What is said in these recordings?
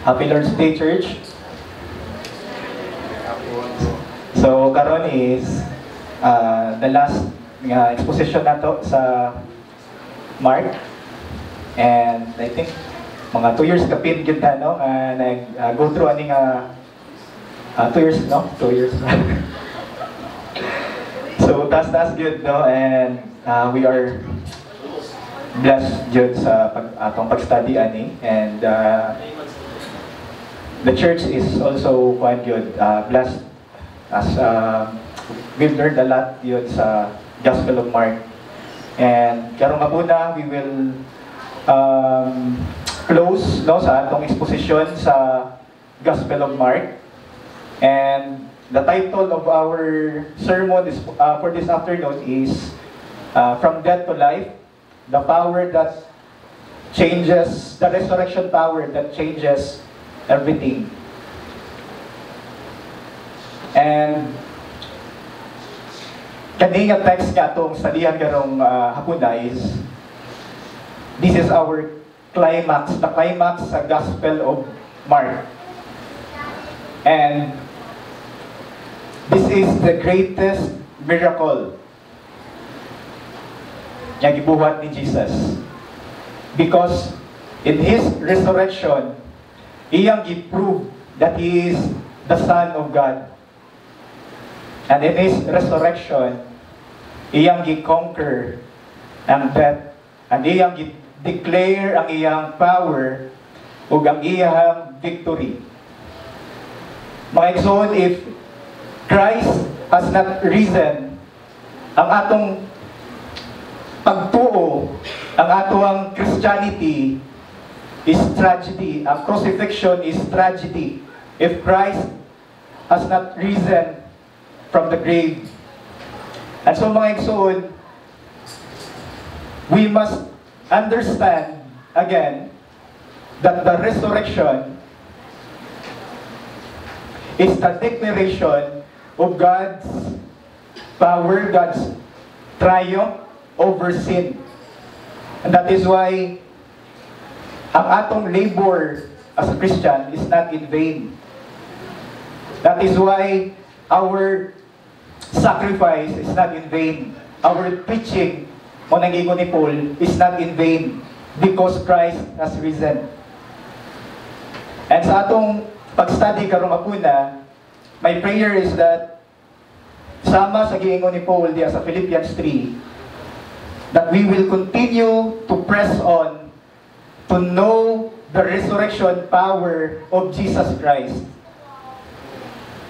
Happy Lord's Day, Church. So, karon is the last exposition nato sa Mark. And I think mga 2 years kapin gyud na, no? Nag-go through aning 2 years, no? 2 years. So, that's good, no? And we are blessed jud sa atong pag-study ani. And the church is also quite good, blessed as we've learned a lot yun sa Gospel of Mark. And karong muna, we will close, no, sa atong exposition sa Gospel of Mark. And the title of our sermon is, for this afternoon is From Death to Life, the power that changes, the resurrection power that changes everything. And kanina text ka itong salihan karong hapuna is, this is our climax, the climax sa Gospel of Mark. And this is the greatest miracle na gibuhat ni Jesus. Because in His resurrection, iyang gi-prove that He is the Son of God. And in His resurrection, iyang gi-conquer ang death. And iyang gi-declare ang iyang power ug ang iyang victory. Mga igsoon, if Christ has not risen, ang atong pagtuo, ang atong Christianity is tragedy. Ang crucifixion is tragedy. If Christ has not risen from the grave. And so mga igsoon, we must understand again that the resurrection is the declaration of God's power, God's triumph over sin. And that is why ang atong labor as a Christian is not in vain. That is why our sacrifice is not in vain. Our preaching, mo nangingon ni Paul, is not in vain because Christ has risen. And sa atong pag-study karong hapuna, my prayer is that sama sa giingon ni Paul diya sa Philippians 3, that we will continue to press on to know the resurrection power of Jesus Christ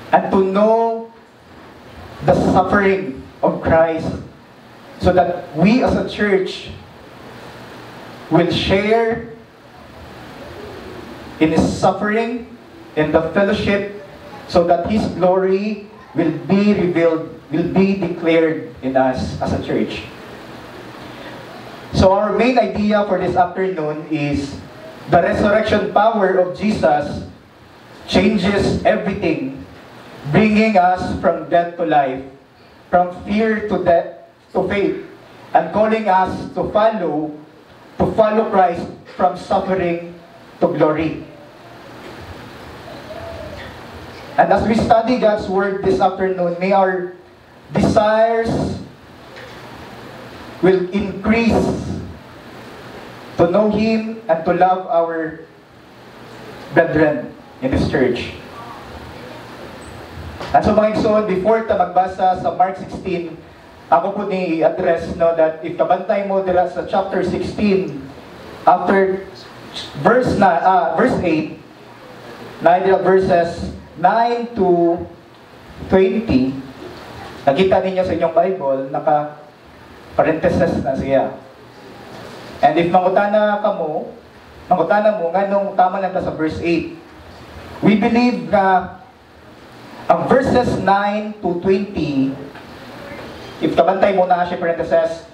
and to know the suffering of Christ so that we as a church will share in His suffering, in the fellowship, so that His glory will be revealed, will be declared in us as a church. So our main idea for this afternoon is the resurrection power of Jesus changes everything, bringing us from death to life, from fear to death to faith, and calling us to follow Christ from suffering to glory. And as we study God's Word this afternoon, may our desires will increase to know Him and to love our brethren in this church. At so mga igsoon, before ta magbasa sa Mark 16, ako po ni address, no, that if kabantay mo dira sa chapter 16, after verse 8, na dira verses 9 to 20, nakita ninyo sa inyong Bible, naka-parenthesis na siya. And if mangutana mo, nganong tama lang ta sa verse 8. We believe na ang verses 9 to 20, if kabantay mo na siya parenthesis,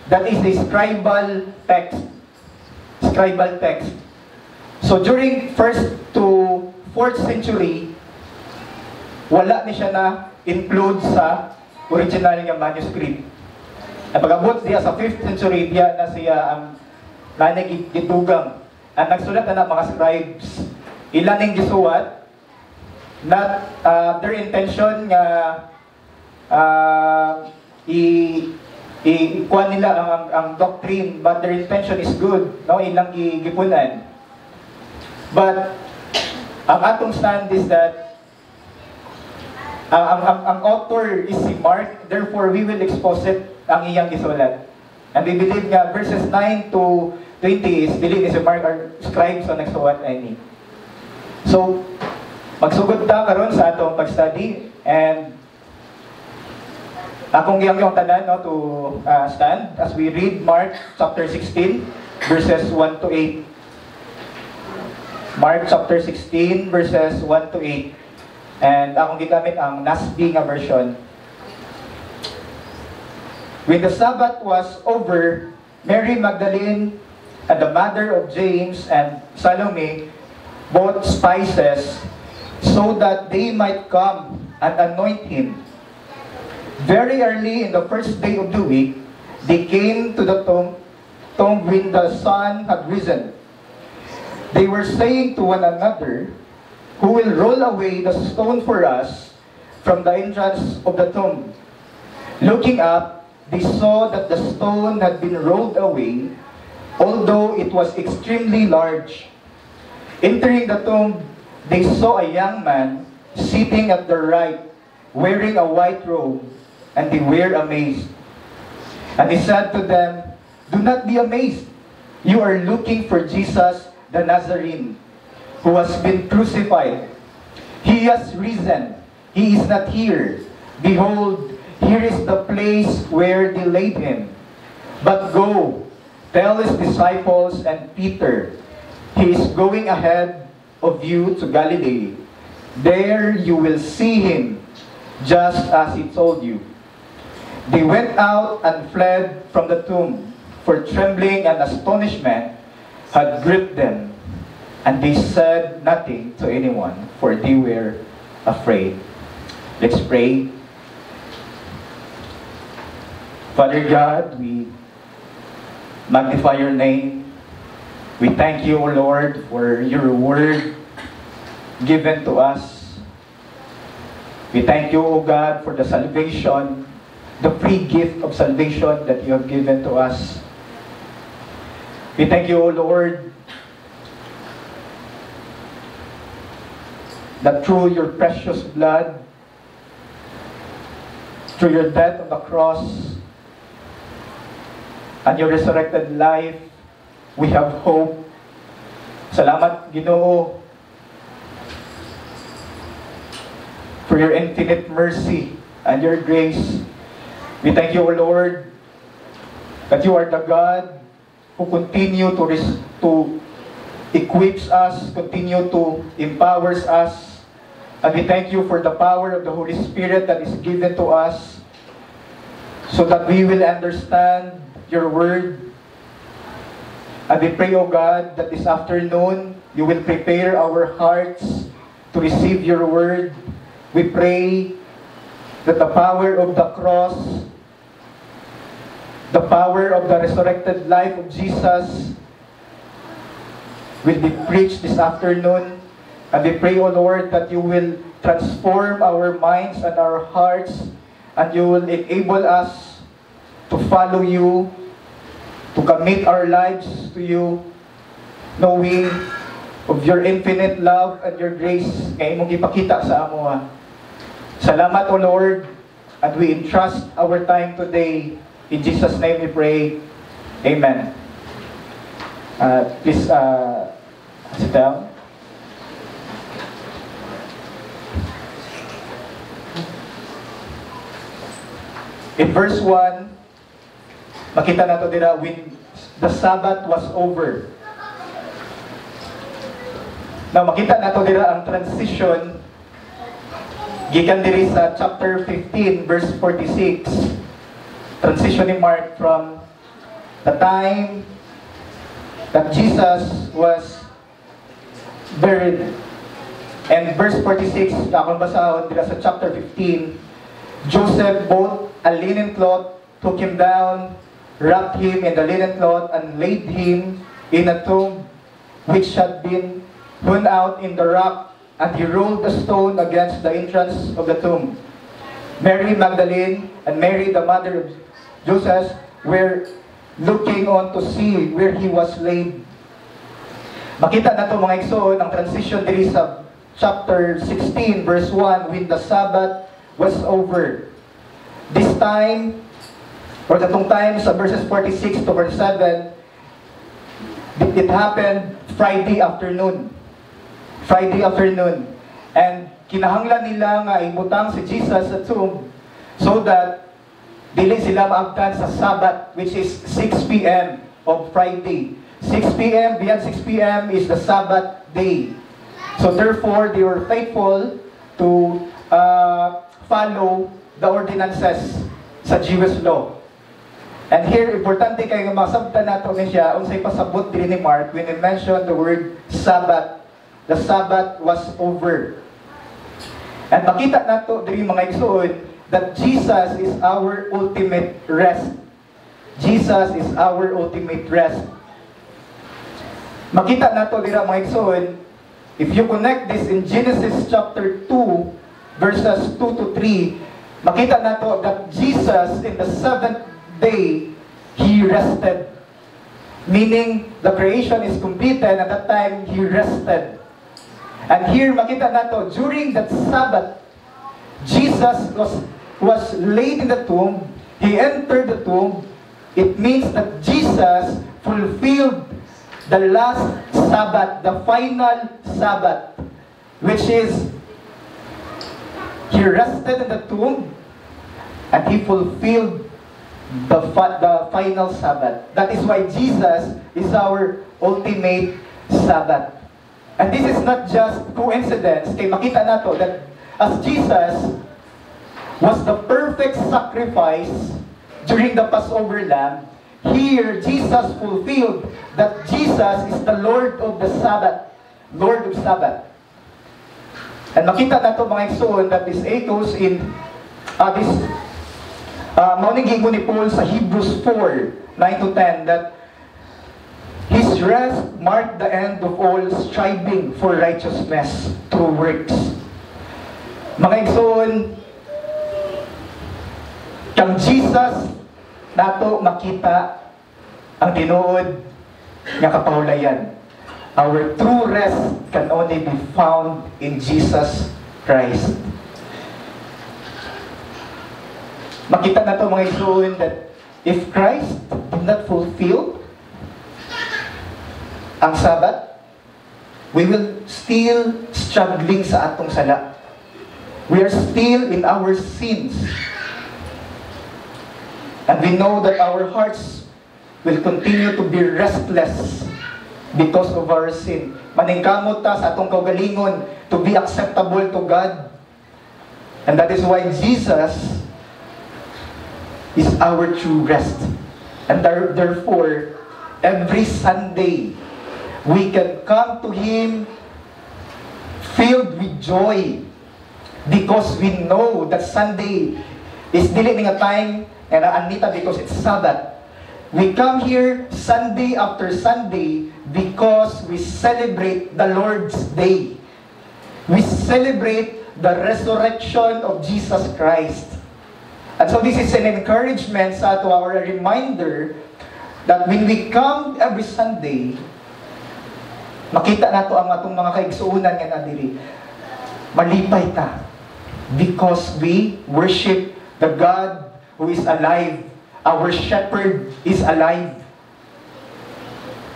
that is the scribal text. Scribal text. So during 1st to 4th century, wala ni siya na include sa original nga manuscript. At pag-abot diya sa 5th century, diya na siya ang nanagitugang. Ang nagsulat na mga scribes ilan ning gisuwat, not their intention nga ikuha nila ang doctrine, but their intention is good, no? Ilang gipunan. But ang atong stand is that ang author is si Mark, therefore we will expose it ang iyang gisulat. And we believe nga verses 9 to 20 is believe ni si Mark are scribes o nagsuwat ani. So magsugod ta karon sa atong pag-study, and akong giyang yung tanan, no, to stand as we read Mark chapter 16 verses 1 to 8. Mark chapter 16 verses 1 to 8. And akong gigamit ang NASB nga version. When the Sabbath was over, Mary Magdalene and the mother of James and Salome bought spices so that they might come and anoint him. Very early in the first day of the week, they came to the tomb when the sun had risen. They were saying to one another, "Who will roll away the stone for us from the entrance of the tomb?" Looking up, they saw that the stone had been rolled away, although it was extremely large. Entering the tomb, they saw a young man sitting at the right, wearing a white robe, and they were amazed. And he said to them, "Do not be amazed. You are looking for Jesus the Nazarene, who has been crucified. He has risen. He is not here. Behold, here is the place where they laid him. But go, tell his disciples and Peter, he is going ahead of you to Galilee. There you will see him, just as he told you." They went out and fled from the tomb, for trembling and astonishment had gripped them, and they said nothing to anyone, for they were afraid. Let's pray. Father God, we magnify your name. We thank you, O Lord, for your word given to us. We thank you, O God, for the salvation, the free gift of salvation that you have given to us. We thank you, O Lord, that through your precious blood, through your death on the cross, and your resurrected life, we have hope. Salamat, Ginoo, for your infinite mercy and your grace. We thank you, O Lord, that you are the God who continue to equips us, continue to empowers us. And we thank you for the power of the Holy Spirit that is given to us so that we will understand your word. And we pray, O God, that this afternoon you will prepare our hearts to receive your word. We pray that the power of the cross, the power of the resurrected life of Jesus will be preached this afternoon. And we pray, O Lord, that you will transform our minds and our hearts, and you will enable us to follow you, to commit our lives to you, knowing of your infinite love and your grace kay imong ipakita sa amo. Salamat, O Lord, and we entrust our time today. In Jesus' name we pray. Amen. Please sit down. In verse 1, makita nato dira when the Sabbath was over. Now makita nato dira ang transition gikan diri sa chapter 15 verse 46. Transition ni Mark from the time that Jesus was buried. And verse 46, akong basahon dira sa chapter 15, Joseph bought a linen cloth, took him down, wrapped him in the linen cloth, and laid him in a tomb which had been hewn out in the rock, and he rolled the stone against the entrance of the tomb. Mary Magdalene and Mary, the mother of Joseph, were looking on to see where he was laid. Makita na ito mga igsoon, ang transition diri sa chapter 16, verse 1, when the Sabbath was over. This time, or datong time sa verses 46 to 47, it happened Friday afternoon. Friday afternoon. And kinahanglan nila nga ibutang si Jesus sa tomb so that dili sila maabtan sa Sabbath, which is 6 p.m. of Friday. 6 p.m., beyond 6 p.m. is the Sabbath day. So therefore, they were faithful to follow the ordinances sa Jewish law. And here, importante kayo masabtan nato niya, unsay pasabot din ni Mark when he mentioned the word Sabbath. The Sabbath was over. And makita nato diri mga igsoon that Jesus is our ultimate rest. Jesus is our ultimate rest. Makita nato dira mga igsoon, if you connect this in Genesis chapter 2, verses 2 to 3, makita nato that Jesus in the seventh day, He rested. Meaning, the creation is completed, at that time, He rested. And here, makita nato, during that Sabbath, Jesus was laid in the tomb, He entered the tomb. It means that Jesus fulfilled the last Sabbath, the final Sabbath, which is, He rested in the tomb, and He fulfilled the final Sabbath. That is why Jesus is our ultimate Sabbath. And this is not just coincidence. Kay makita nato that as Jesus was the perfect sacrifice during the Passover lamb, here Jesus fulfilled that Jesus is the Lord of the Sabbath. Lord of Sabbath. And makita nato mga igsoon that this echoes in this mauning giingon ni Paul sa Hebrews 4, 9 to 10, that His rest marked the end of all striving for righteousness through works. Mga igsoon, kang Jesus nato makita ang tinuod nga kapahulayan. Our true rest can only be found in Jesus Christ. Makita na ito mga igsoon that if Christ did not fulfill ang Sabbath, we will still struggling sa atong sala. We are still in our sins. And we know that our hearts will continue to be restless because of our sin. Maningkamot ta sa atong kaugalingon to be acceptable to God. And that is why Jesus is our true rest. And therefore, every Sunday, we can come to Him filled with joy because we know that Sunday is dili nga time and anita because it's Sabbath. We come here Sunday after Sunday because we celebrate the Lord's Day. We celebrate the resurrection of Jesus Christ. And so this is an encouragement to our reminder that when we come every Sunday, makita nato ang atong mga kaigsuunan nga nadiri. Malipay ta because we worship the God who is alive. Our shepherd is alive.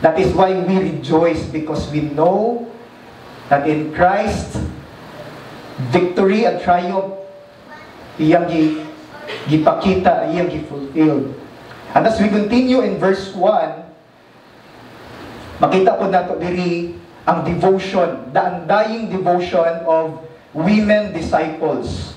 That is why we rejoice because we know that in Christ, victory and triumph iyang gipakita, iyang gifulfilled. And as we continue in verse 1, makita po nato diri ang devotion, the undying devotion of women disciples.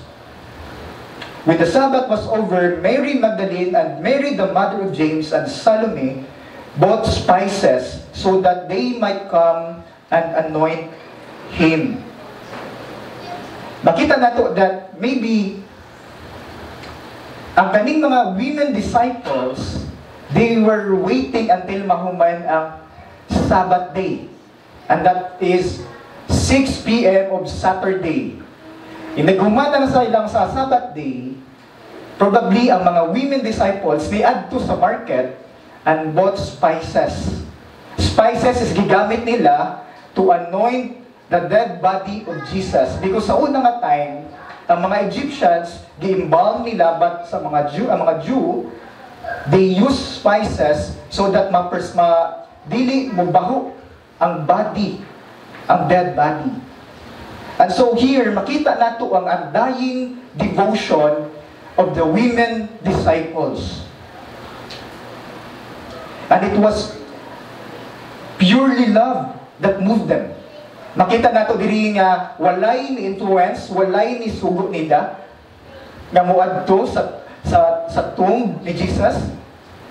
When the Sabbath was over, Mary Magdalene and Mary the mother of James and Salome bought spices so that they might come and anoint Him. Makita nato that maybe ang kaning mga women disciples, they were waiting until mahuman ang Sabbath day. And that is 6 p.m. of Saturday. Inagumata na sa ilang sa Sabbath day, probably ang mga women disciples ni adto sa market and bought spices. Spices is gigamit nila to anoint the dead body of Jesus. Because sa unang nga time, ang mga Egyptians, gi-embalm nila, but sa ang mga Jew, they use spices so that dili mo baho ang body, ang dead body. And so here, makita nato ang undying devotion of the women disciples. And it was purely love that moved them. Makita nato diri nga walay ni influence, walay ni sugo nila nga moadto sa tomb ni Jesus.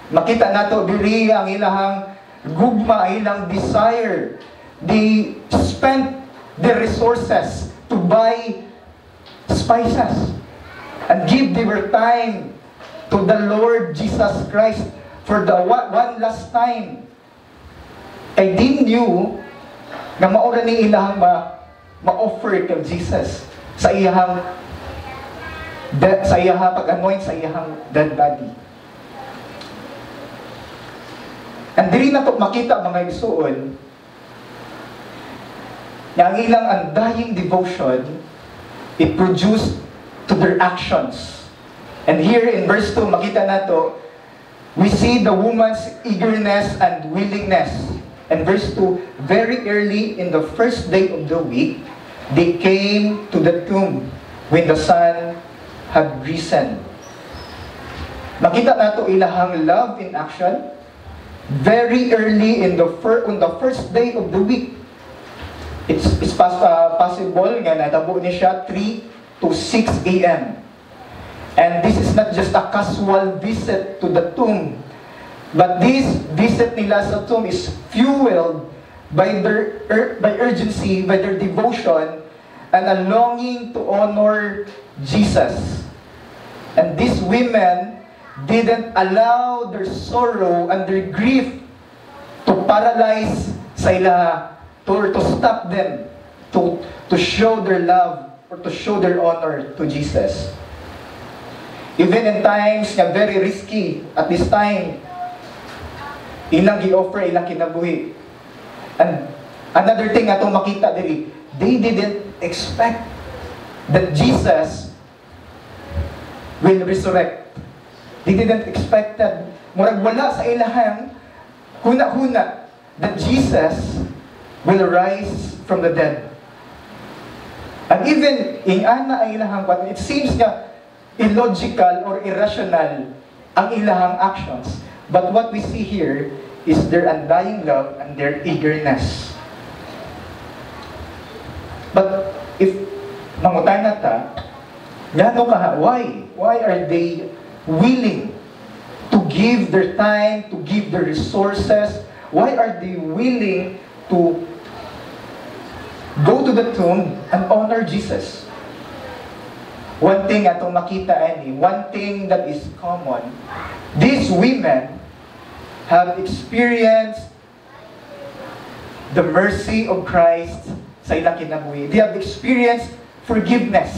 Makita nato diri ang ilahang gugma, ang ilang desire. They spent their resources to buy spices and give their time to the Lord Jesus Christ for the one last time. I didn't knew na maura ni ilahang ma-offer kay Jesus sa iyahang pag-anoint sa iyahang dead body. And diri na to makita mga igsoon na ang ilang undying devotion, it produced to their actions. And here in verse 2, makita nato, we see the woman's eagerness and willingness. And verse 2, very early in the first day of the week, they came to the tomb when the sun had risen. Makita nato ilahang love in action, very early on the first day of the week. It's possible nga natabo ni siya 3 to 6 a.m. And this is not just a casual visit to the tomb, but this visit nila sa tomb is fueled by by urgency, by their devotion, and a longing to honor Jesus. And these women didn't allow their sorrow and their grief to paralyze sa ila, to stop them, to show their love or to show their honor to Jesus. Even in times nga very risky, at this time, ilang gi-offer, ilang kinabuhi. And another thing atong makita diri, they didn't expect that Jesus will resurrect. They didn't expect that, murag wala sa ilahang huna-huna, that Jesus will rise from the dead. And even in ana ang ilahang, but it seems nga illogical or irrational ang ilahang actions. But what we see here is their undying love and their eagerness. But if mangutay na ta, why are they willing to give their time, to give their resources? Why are they willing to go to the tomb and honor Jesus? One thing atong makita ani, one thing that is common, these women have experienced the mercy of Christ sa ilang kinabuhi. They have experienced forgiveness.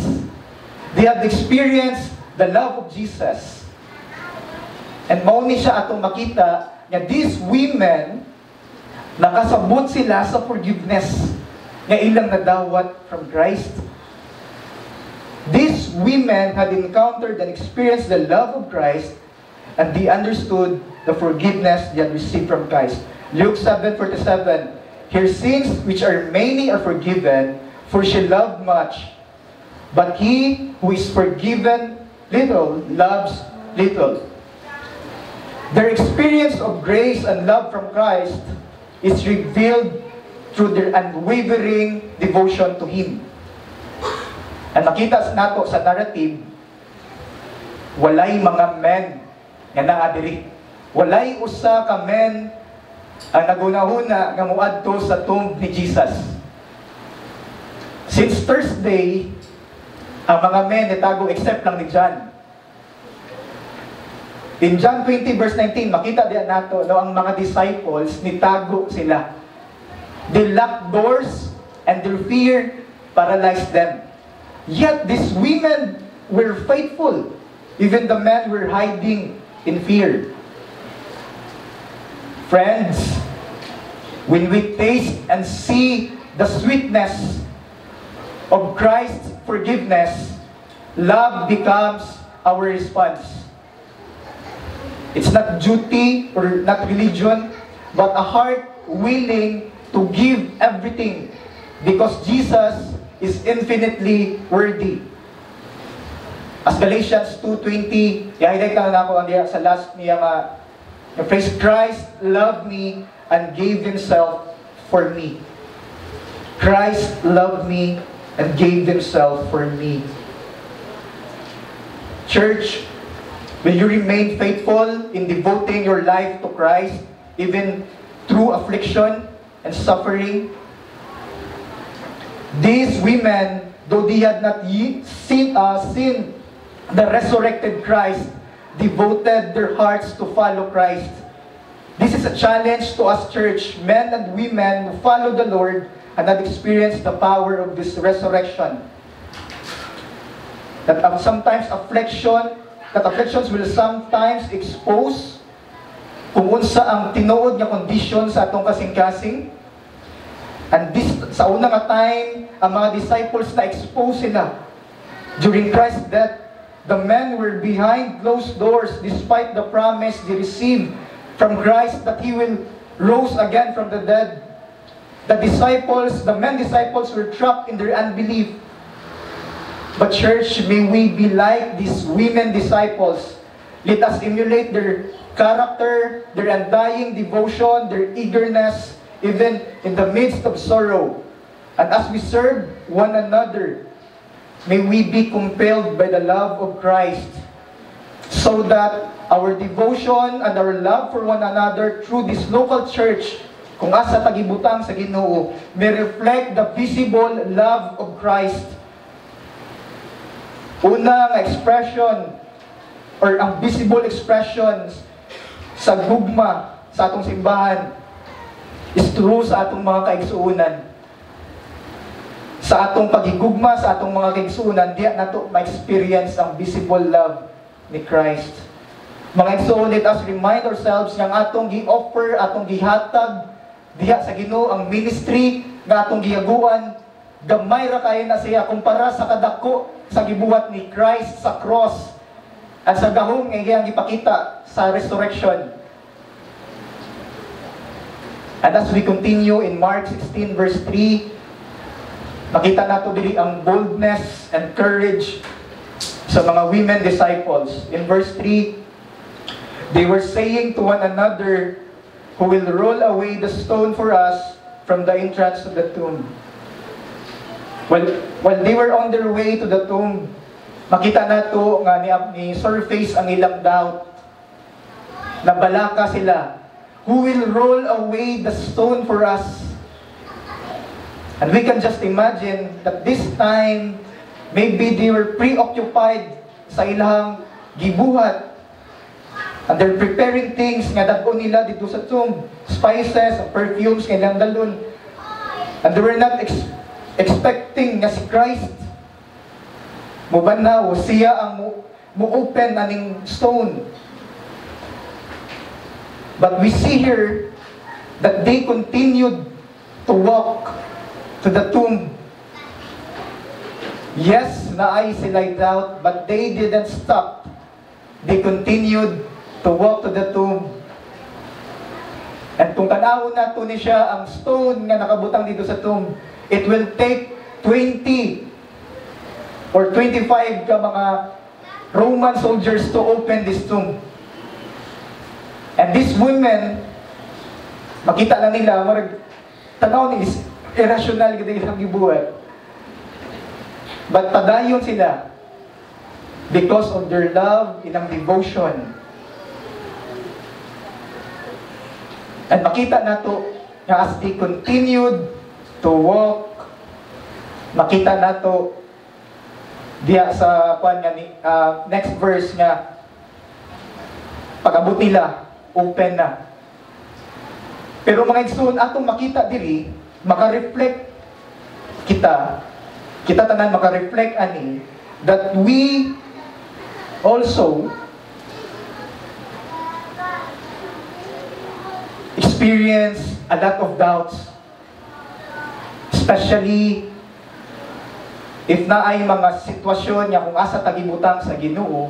They have experienced the love of Jesus. And mauni siya atong makita nga these women, nakasabot sila sa forgiveness nga ilang nadawat from Christ. These women had encountered and experienced the love of Christ, and they understood the forgiveness they had received from Christ. Luke 7:47, her sins, which are many, are forgiven, for she loved much. But he who is forgiven little, loves little. Their experience of grace and love from Christ is revealed through their unwavering devotion to Him. And nakita nato sa narrative, walay mga men nga naadiri. Walay usa ka men ang nagunahuna nga muadto sa tomb ni Jesus. Since Thursday, ang mga men nitago except lang ni John. In John 20 verse 19, makita diyan nato no, ang mga disciples nitago sila. They locked doors and their fear paralyzed them. Yet these women were faithful. Even the men were hiding in fear. Friends, when we taste and see the sweetness of Christ's forgiveness, love becomes our response. It's not duty or not religion, but a heart willing to give everything because Jesus is infinitely worthy. As Galatians 2:20, i-highlight na ako sa last niya the phrase, Christ loved me and gave Himself for me. Christ loved me and gave Himself for me. Church, will you remain faithful in devoting your life to Christ even through affliction and suffering? These women, though they had not seen the resurrected Christ, devoted their hearts to follow Christ. This is a challenge to us, church, men and women who follow the Lord and have experienced the power of this resurrection. That sometimes afflictions will sometimes expose kung unsa ang tinuod nga condition sa atong kasing-kasing. And this, sa unang time, ang mga disciples na expose sila. During Christ's death, the men were behind closed doors despite the promise they received from Christ that He will rose again from the dead. The men disciples were trapped in their unbelief. But church, may we be like these women disciples. Let us emulate their character, their undying devotion, their eagerness, even in the midst of sorrow. And as we serve one another, may we be compelled by the love of Christ, so that our devotion and our love for one another through this local church, kung asa tagibutang sa Ginoo, may reflect the visible love of Christ. Unang expression or ang visible expressions sa gugma sa atong simbahan is through sa atong mga kaigsuunan. Sa atong pagigugma, sa atong mga kaigsuunan, diya nato ma-experience ang visible love ni Christ. Mga igsuon, let us remind ourselves nga atong gi-offer, atong gihatag diha sa Ginoo ang ministry nga atong gihaguan, gamay ra kayo na siya kumpara sa kadako sa gibuhat ni Christ sa cross at sa gahom nga iyang ipakita sa resurrection. And as we continue in Mark 16 verse 3, makita nato dili ang boldness and courage sa mga women disciples. In verse 3, they were saying to one another, "Who will roll away the stone for us from the entrance to the tomb?" While they were on their way to the tomb, makita nato nga ni surface ang ilang doubt. Nabalaka sila. Who will roll away the stone for us? And we can just imagine that this time, maybe they were preoccupied sa ilang gibuhat. And they're preparing things nga dagko nila dito sa tomb. Spices, perfumes, nga ilang dalon. And they were not expecting nga si Christ mubanaw, siya ang mu-open aning stone. But we see here that they continued to walk to the tomb. Yes, naay sila doubt, but they didn't stop. They continued to walk to the tomb. And kung tanawon nato ni siya ang stone nga nakabutang dito sa tomb, it will take 20 or 25 ka mga Roman soldiers to open this tomb. And these women, makita lang nila, tanaw ni irrational gid ilang gibuhat. But padayon sila because of their love, ilang devotion. And makita nato nga as they continued to walk, makita nato diya sa kwan nga ni next verse nga pag-abot nila open na. Pero mga igsoon atong makita diri maka-reflect kita tanan maka-reflect ani that we also experience a lot of doubts, especially if na ay mga sitwasyon nga kung asa tagibutang sa Ginoo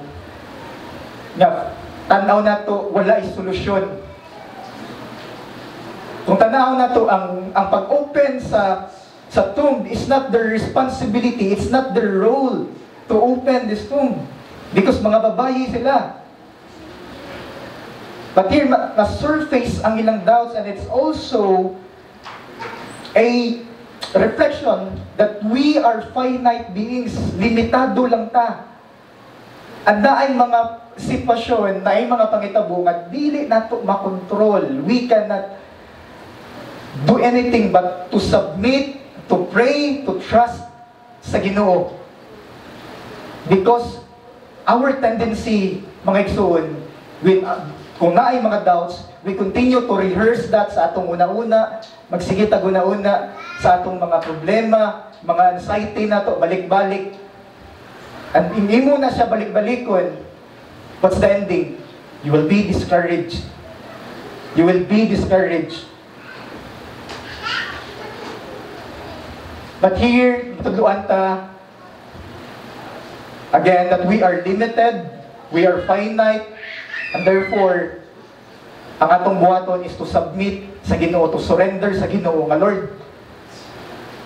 nga tanaw na to wala ay solusyon. Kung tanaw na to ang pag-open sa tomb is not their responsibility, it's not their role to open this tomb because mga babayi sila. But here na-surface ang ilang doubts, and it's also a reflection that we are finite beings, limitado lang ta. At na ay mga sitwasyon, na ay mga pangitabo nga dili nato makontrol. We cannot do anything but to submit, to pray, to trust sa Ginoo. Because our tendency, mga igsoon, kung na ay mga doubts, we continue to rehearse that sa atong una-una, magsige tag una-una sa atong mga problema, mga anxiety na to, balik-balik. And hindi mo na siya balik-balikon, what's the ending? You will be discouraged. You will be discouraged. But here, tutuluan ta, again, that we are limited, we are finite, and therefore, ang atong buhaton is to submit sa Ginoo, to surrender sa Ginoo. Nga Lord,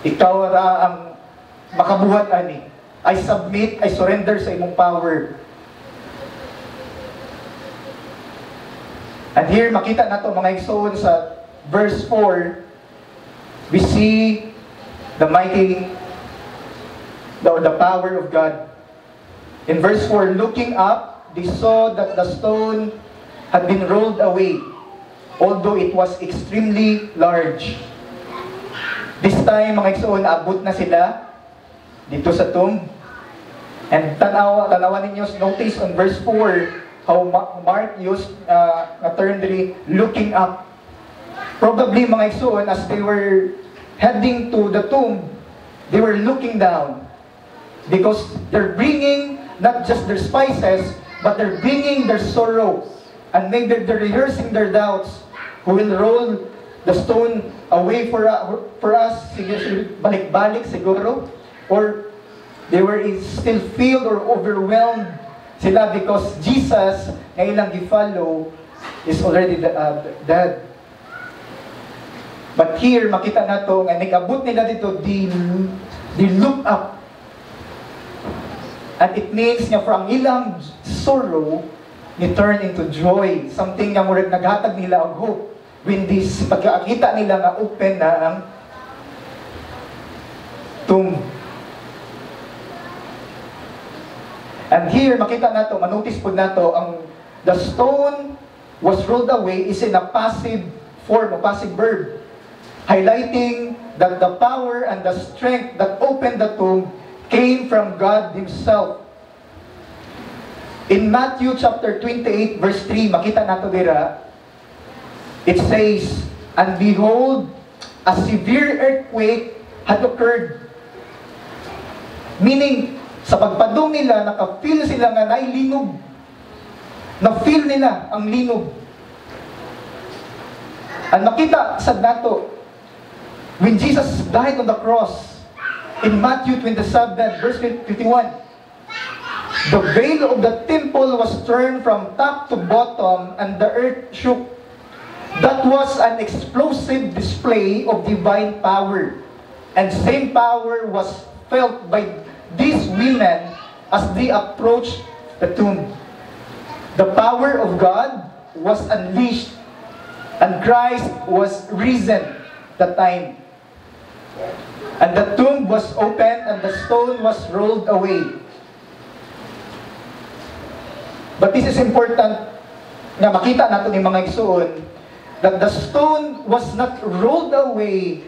ikaw ra ang makabuhat ani. I submit, I surrender sa imong power. And here, makita nato mga igsoon sa verse 4, we see the mighty, the power of God. In verse 4, looking up, they saw that the stone had been rolled away, although it was extremely large. This time, mga igsoon, naabot na sila dito sa tomb. And tanawan ninyo, notice on verse 4, how Mark used a term there, looking up. Probably, mga igsoon, as they were heading to the tomb, they were looking down. Because they're bringing not just their spices, but they're bringing their sorrow. And maybe they're rehearsing their doubts. Who will roll the stone away for us? Balik-balik siguro. Or they were still filled or overwhelmed sila because Jesus na ilang gi-follow is already dead. But here, makita nato nga nag-abot nila dito, they look up. And it means nga from ilang sorrow, ni turn into joy. Something nga murag naghatag nila ang hope. When this, pagkakita nila nga open na ang tomb. And here, makita nato, manotice po nato, the stone was rolled away is in a passive form, a passive verb. Highlighting that the power and the strength that opened the tomb came from God Himself. In Matthew chapter 28 verse 3, makita nato dira, it says, and behold, a severe earthquake had occurred. Meaning, sa pagpadong nila, nakafeel sila nga nailinog. Na-feel nila ang linog. And makita sa nato, when Jesus died on the cross, in Matthew 27, verse 51, the veil of the temple was turned from top to bottom, and the earth shook. That was an explosive display of divine power. And same power was felt by these women as they approached the tomb. The power of God was unleashed, and Christ was risen that time. And the tomb was opened, and the stone was rolled away. But this is important na makita nato ni mga igsoon that the stone was not rolled away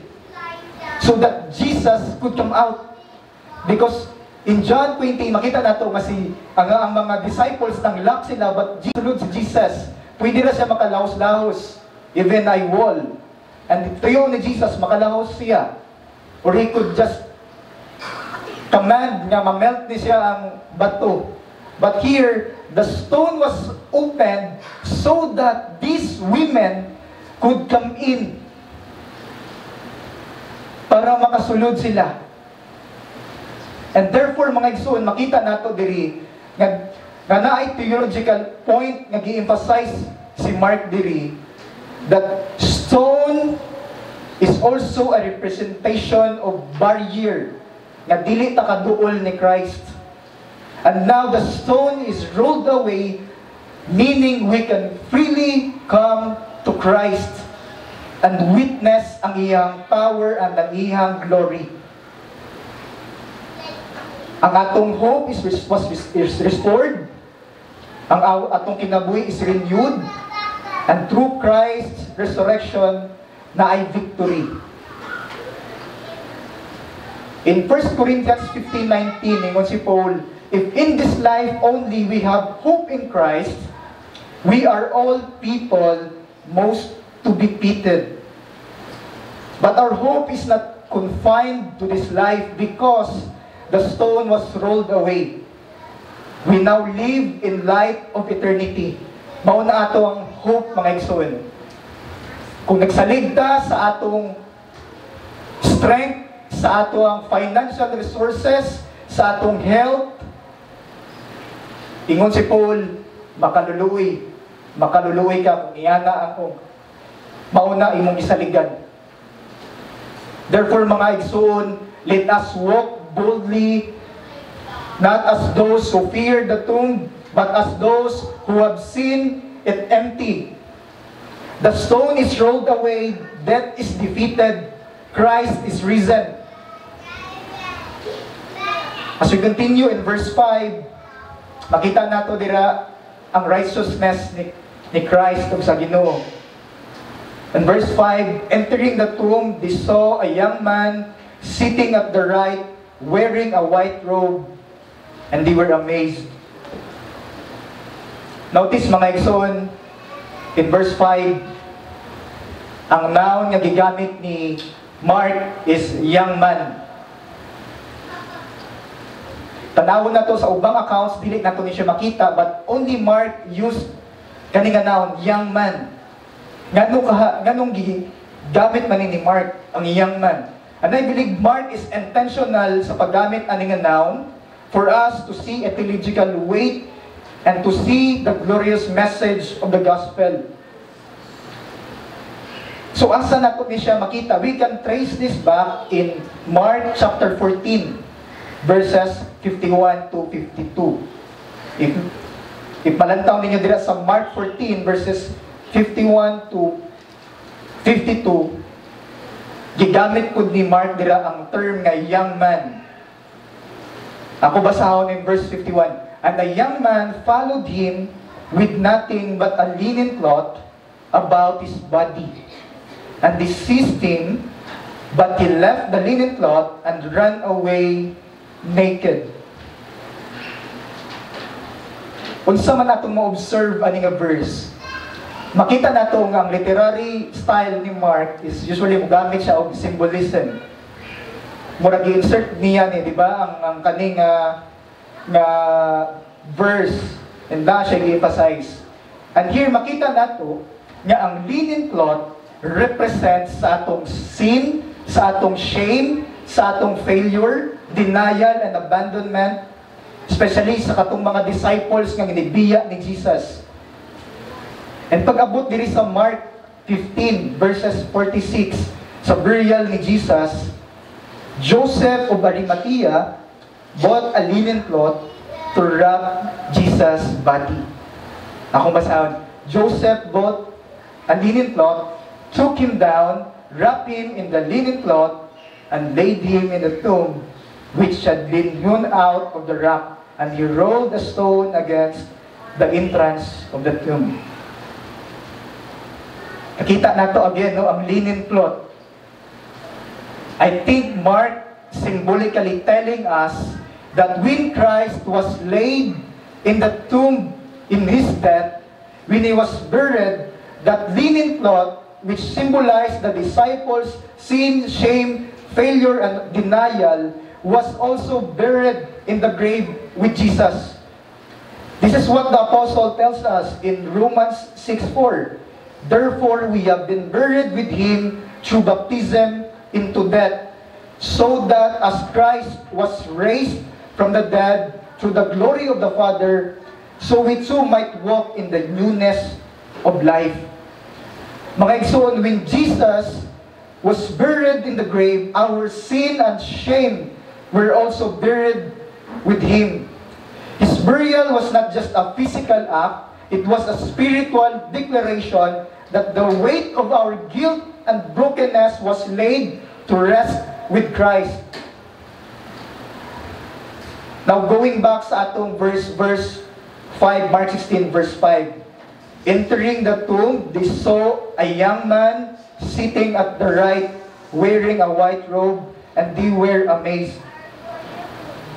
so that Jesus could come out. Because in John 20, makita nato nga ang mga disciples nang lock sila, but si Jesus, pwede na siya makalahos-lahos, even ay wall. And tuyo ni Jesus, makalahos siya. Or he could just command nga ma-melt ni siya ang bato. But here, the stone was opened so that these women could come in para makasulod sila. And therefore, mga igsoon, makita nato diri nga naay theological point nga gi-emphasize si Mark diri that stone is also a representation of barrier nga dili ta kaduol ni Christ. And now the stone is rolled away, meaning we can freely come to Christ and witness ang iyang power and ang iyang glory. Ang atong hope is restored. Ang atong kinabuhi is renewed. And through Christ's resurrection, na ay victory. In 1 Corinthians 15:19, ingon si Paul, if in this life only we have hope in Christ, we are all people most to be pitied. But our hope is not confined to this life because the stone was rolled away. We now live in light of eternity. Mauna ato ang hope, mga igsoon. Kung nagsaligta sa atong strength, sa atong financial resources, sa atong health, ingon si Paul, makaluluoy ka kung iyana ako. Mauna imong isaligan. Therefore, mga igsoon, let us walk boldly, not as those who fear the tomb, but as those who have seen it empty. The stone is rolled away, death is defeated, Christ is risen. As we continue in verse 5, makita nato dira ang righteousness ni Christ ug sa Ginoo. In verse 5, entering the tomb, they saw a young man sitting at the right, wearing a white robe, and they were amazed. Notice, mga igsoon, in verse 5, ang noun nga gigamit ni Mark is young man. Tanawon na to sa ubang accounts, dili na to ni siya makita, but only Mark used kani nga noun, young man. Nganong gamit man ni Mark ang young man. And I believe Mark is intentional sa paggamit ani nga noun for us to see a theological weight and to see the glorious message of the gospel. So asa na to ni siya makita? We can trace this back in Mark chapter 14, verses 51 to 52. If malantaw ninyo dira sa Mark 14, verses 51 to 52, gigamit po ni Mark dira ang term nga young man. Ako basahon in verse 51. And the young man followed him with nothing but a linen cloth about his body. And they seized him, but he left the linen cloth and ran away naked. Unsa man atong ma-observe ani nga verse, makita nato nga ang literary style ni Mark is usually mogamit siya og symbolism. Murag i-insert niya ni, di ba, ang kaning nga verse, and da siya i-emphasize. And here makita nato nga ang linen cloth represents sa atong sin, sa atong shame, sa atong failure, denial and abandonment, especially sa katong mga disciples nga ginibiya ni Jesus. And pag-abot diri sa Mark 15 verses 46, sa burial ni Jesus, Joseph of Arimathea bought a linen cloth to wrap Jesus' body. Akong basahon, Joseph bought a linen cloth, took him down, wrapped him in the linen cloth, and laid him in the tomb which had been hewn out of the rock, and he rolled a stone against the entrance of the tomb. Nakita nato again, no, ang linen cloth. I think Mark symbolically telling us that when Christ was laid in the tomb in his death, when he was buried, that linen cloth, which symbolized the disciples' sin, shame, failure, and denial, was also buried in the grave with Jesus. This is what the apostle tells us in Romans 6:4. Therefore, we have been buried with him through baptism into death, so that as Christ was raised from the dead through the glory of the Father, so we too might walk in the newness of life. Mga igsoon, when Jesus was buried in the grave, our sin and shame were also buried with him. His burial was not just a physical act, it was a spiritual declaration that the weight of our guilt and brokenness was laid to rest with Christ. Now going back sa atong verse 5, Mark 16 verse 5. Entering the tomb, they saw a young man sitting at the right, wearing a white robe, and they were amazed.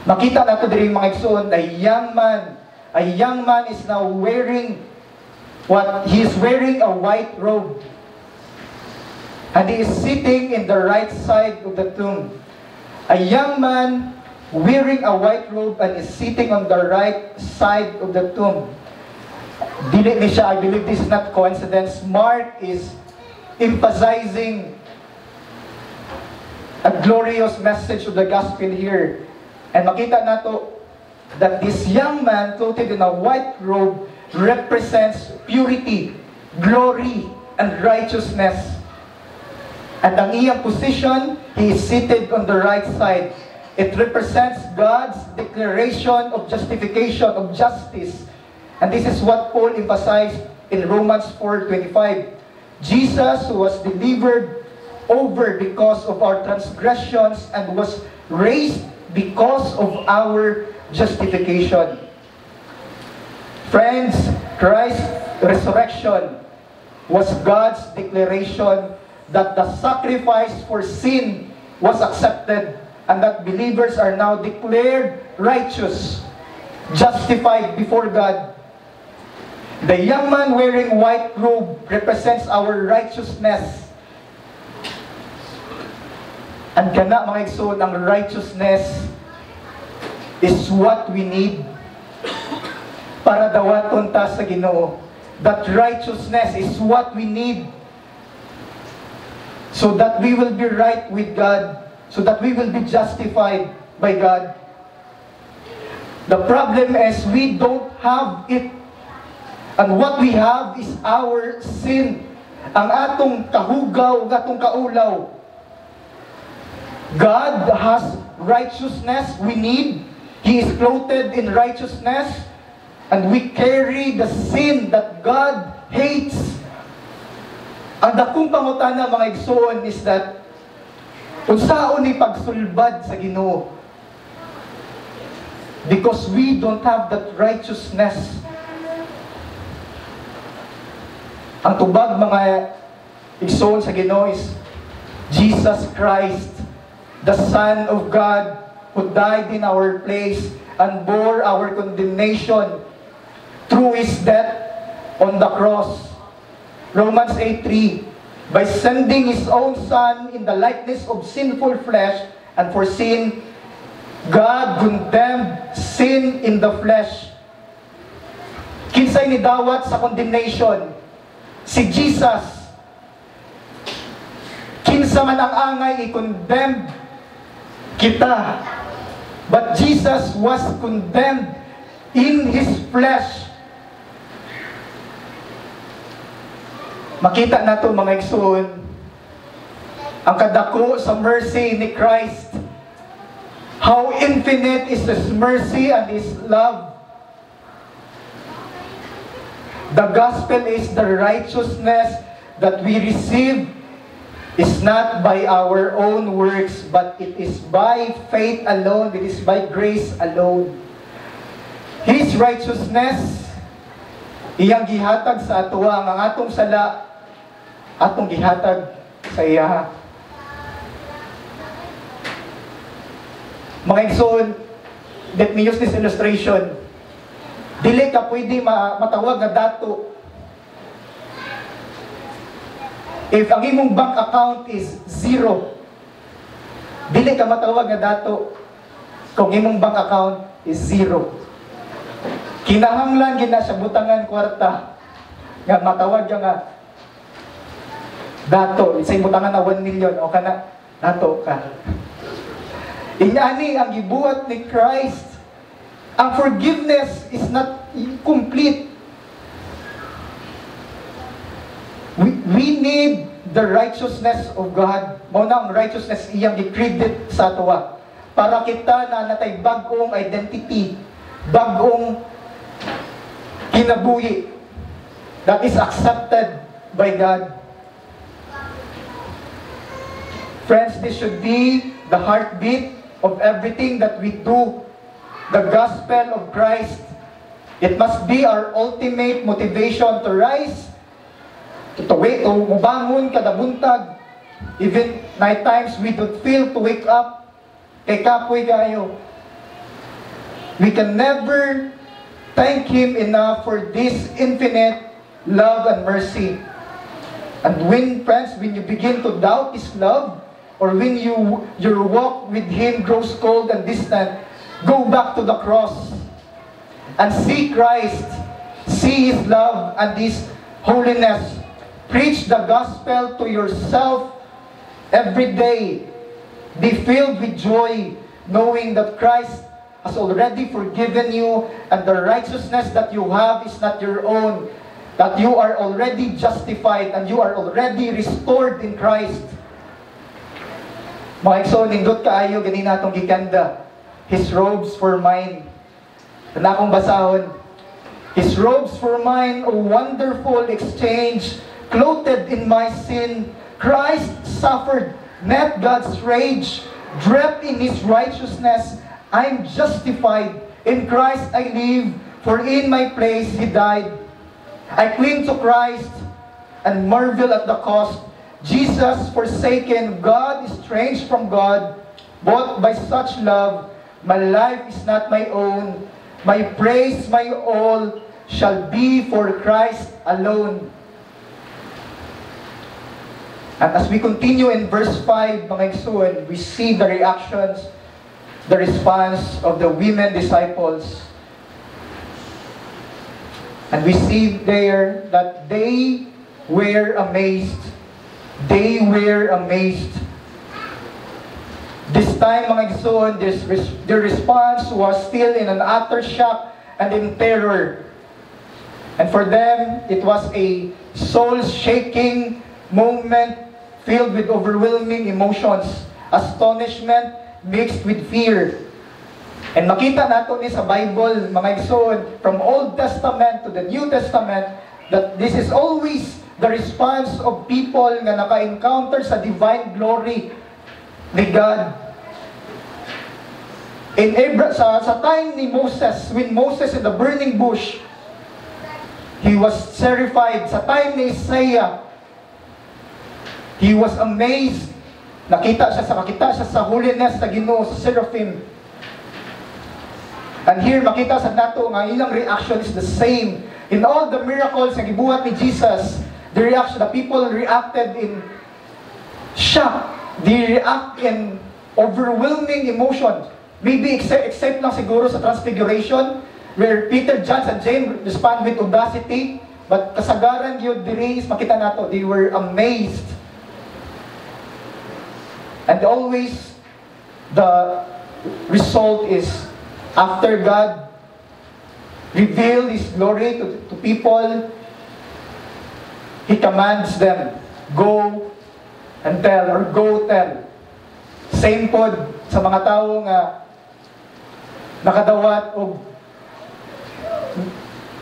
Makita nato diri mga igsoon, a young man is now wearing he is wearing a white robe. And he is sitting in the right side of the tomb. A young man wearing a white robe and is sitting on the right side of the tomb. Dili ni siya, I believe this is not coincidence. Mark is emphasizing a glorious message of the gospel here. And makita nato that this young man clothed in a white robe represents purity, glory, and righteousness. At ang iyang position, he is seated on the right side. It represents God's declaration of justification, of justice. And this is what Paul emphasized in Romans 4:25. Jesus was delivered over because of our transgressions and was raised because of our justification. Friends, Christ's resurrection was God's declaration that the sacrifice for sin was accepted and that believers are now declared righteous, justified before God. The young man wearing white robe represents our righteousness. And kana mga igsoon, ang righteousness is what we need para dawaton ta sa Ginoo. That righteousness is what we need so that we will be right with God, so that we will be justified by God. The problem is we don't have it. And what we have is our sin. Ang atong kahugaw, ang atong kaulaw. God has righteousness we need. He is clothed in righteousness. And we carry the sin that God hates. Ang dakong pangutana mga igsoon is that unsaon ni pagsulbad sa Ginoo? Because we don't have that righteousness. Ang tubag mga igsoon sa Ginoo is Jesus Christ, the Son of God, who died in our place and bore our condemnation through His death on the cross. Romans 8:3, by sending His own Son in the likeness of sinful flesh, and for sin, God condemned sin in the flesh. Kinsay ni dawat sa condemnation? Si Jesus. Kinsa man ang angay i-condemn kita. But Jesus was condemned in His flesh. Makita nato mga igsoon ang kadako sa mercy ni Christ. How infinite is His mercy and His love. The gospel is the righteousness that we receive is not by our own works, but it is by faith alone, it is by grace alone. His righteousness, iyang gihatag sa atuwa, ang atong sala, atong gihatag sa iya. Mga igsoon, let me use this illustration. Dili ka pwede matawag nga dato. If ang imong bank account is 0, dili ka matawag nga dato. kung imong bank account is zero. Kinahanglan gina sa butangan kwarta nga matawag ka nga dato, isay butangan na 1 million o kana dato ka. Inyani ang gibuhat ni Christ. Ang forgiveness is not complete. We need the righteousness of God. Mao na ang righteousness iyang gi-credit sa atoa. Para kita na natay bagong identity, bagong kinabuhi that is accepted by God. Friends, this should be the heartbeat of everything that we do. The gospel of Christ. It must be our ultimate motivation to rise, to mubangon kada buntag. Even night times we don't feel to wake up. Kay kapoy kayo. We can never thank Him enough for this infinite love and mercy. And when, friends, when you begin to doubt His love, or when your walk with Him grows cold and distant, go back to the cross and see Christ, see His love and His holiness. Preach the gospel to yourself every day. Be filled with joy, knowing that Christ has already forgiven you and the righteousness that you have is not your own, that you are already justified and you are already restored in Christ. Mga igsoon, nindot kaayo ganina atong gikanda. His robes for mine. Na akong basahon. His robes for mine, a wonderful exchange, clothed in my sin. Christ suffered, met God's rage, draped in His righteousness. I'm justified. In Christ I live, for in my place He died. I cling to Christ and marvel at the cost. Jesus forsaken, God estranged from God, bought by such love. My life is not my own. My praise, my all, shall be for Christ alone. And as we continue in verse 5, mga igsoon, we see the reactions, the response of the women disciples. And we see there that they were amazed. They were amazed. This time, mga igsoon, their response was still in an utter shock and in terror. And for them, it was a soul-shaking moment filled with overwhelming emotions, astonishment mixed with fear. And makita nato ni sa Bible, mga igsoon, from Old Testament to the New Testament, that this is always the response of people nga naka-encounter sa divine glory ni God. Sa time ni Moses, when Moses in the burning bush, he was terrified. Sa time ni Isaiah, he was amazed. Makita siya sa holiness sa Ginoo, sa seraphim. And here, makita sa nato nga ilang reaction is the same. In all the miracles na gibuhat ni Jesus, the people reacted in shock. They react in overwhelming emotion. Maybe except lang siguro sa Transfiguration, where Peter, John, and James respond with audacity. But kasagaran yun, diri is makita nato, they were amazed. And always, the result is, after God revealed His glory to people, He commands them, go and tell, or go tell. Same pod sa mga tao nga nakadawat o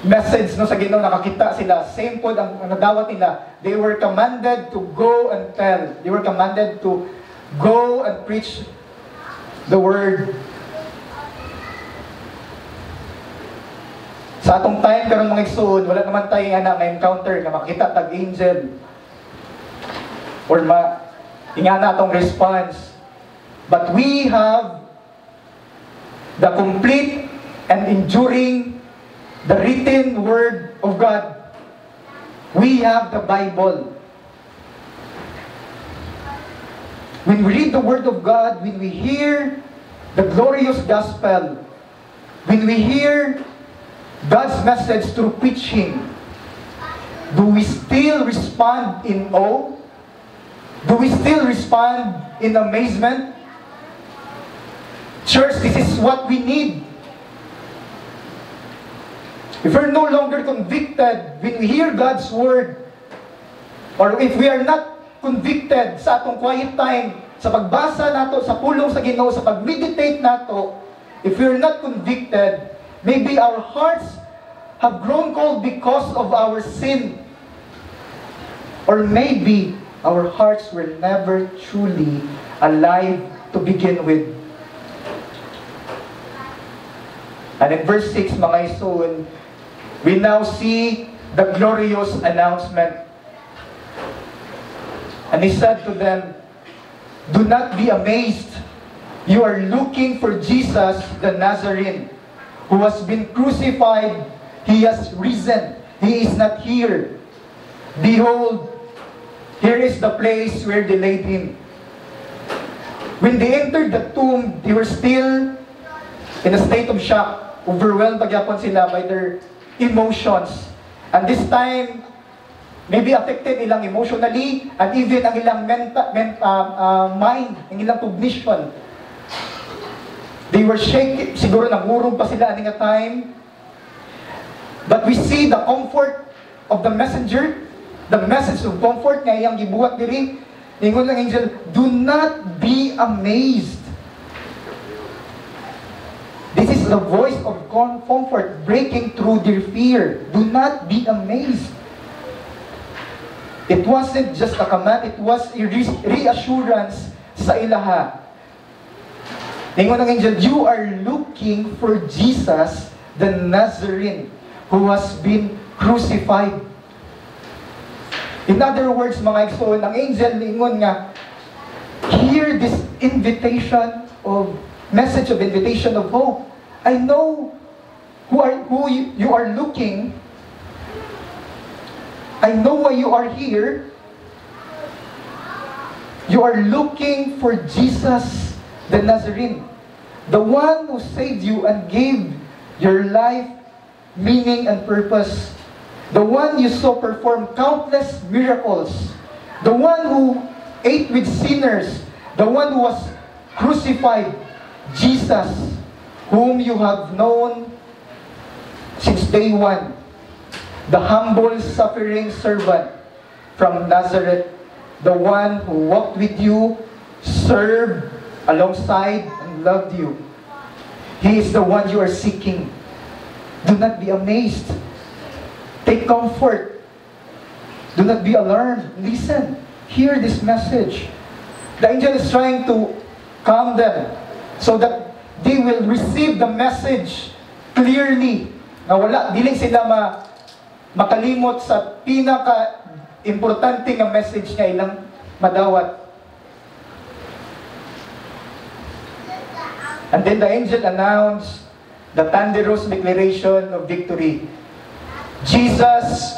message no sa Ginoo, nakakita sila. Same pod ang nadawat nila. They were commanded to go and tell. They were commanded to go and preach the word. Sa atong time karon mga igsoon, wala naman tayo nga ma-encounter nga makita tag angel or ingana atong response. But we have the complete and enduring, the written word of God. We have the Bible. When we read the word of God, when we hear the glorious gospel, when we hear God's message through preaching, do we still respond in awe? Do we still respond in amazement? Church, this is what we need. If we're no longer convicted when we hear God's word, or if we are not convicted sa atong quiet time, sa pagbasa nato, sa pulong sa Ginoo, sa pag-meditate nato, if we're not convicted, maybe our hearts have grown cold because of our sin. Or maybe our hearts were never truly alive to begin with. And in verse 6, mga ison, we now see the glorious announcement. And he said to them, "Do not be amazed. You are looking for Jesus the Nazarene, who has been crucified. He has risen. He is not here. Behold, here is the place where they laid him." When they entered the tomb, they were still in a state of shock. Overwhelmed pagyapon sila by their emotions. And this time, maybe affected ilang emotionally, and even ang ilang mind, ang ilang cognition. They were shaking. Siguro nangurong pa sila aning a time. But we see the comfort of the messenger, the message of comfort nga iyang gibuhat diri. Ingon ng angel, "Do not be amazed." This is the voice of comfort breaking through their fear. Do not be amazed. It wasn't just a command, it was a reassurance sa ilaha. Ingon ng angel, "You are looking for Jesus, the Nazarene, who has been crucified." In other words, mga igsoon, ang angel ingon nga, hear this invitation of message of invitation of hope. I know who you are looking. I know why you are here. You are looking for Jesus the Nazarene, the one who saved you and gave your life meaning and purpose, the one you saw perform countless miracles, the one who ate with sinners, the one who was crucified, Jesus, whom you have known since day one, the humble, suffering servant from Nazareth, the one who walked with you, served alongside, and loved you. He is the one you are seeking. Do not be amazed. Take comfort. Do not be alarmed. Listen. Hear this message. The angel is trying to calm them so that they will receive the message clearly. Na wala, dili sila makalimot sa pinaka-importante nga message nga ilang madawat. And then the angel announced the thunderous declaration of victory. Jesus,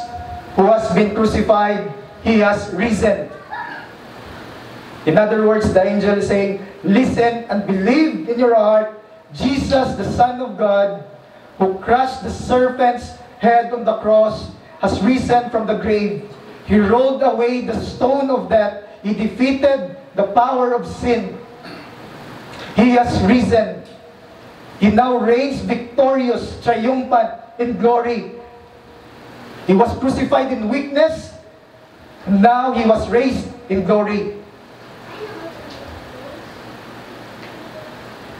who has been crucified, He has risen. In other words, the angel is saying, listen and believe in your heart, Jesus, the Son of God, who crushed the serpent's head on the cross, has risen from the grave. He rolled away the stone of death. He defeated the power of sin. He has risen. He now reigns victorious, triumphant in glory. He was crucified in weakness. Now He was raised in glory.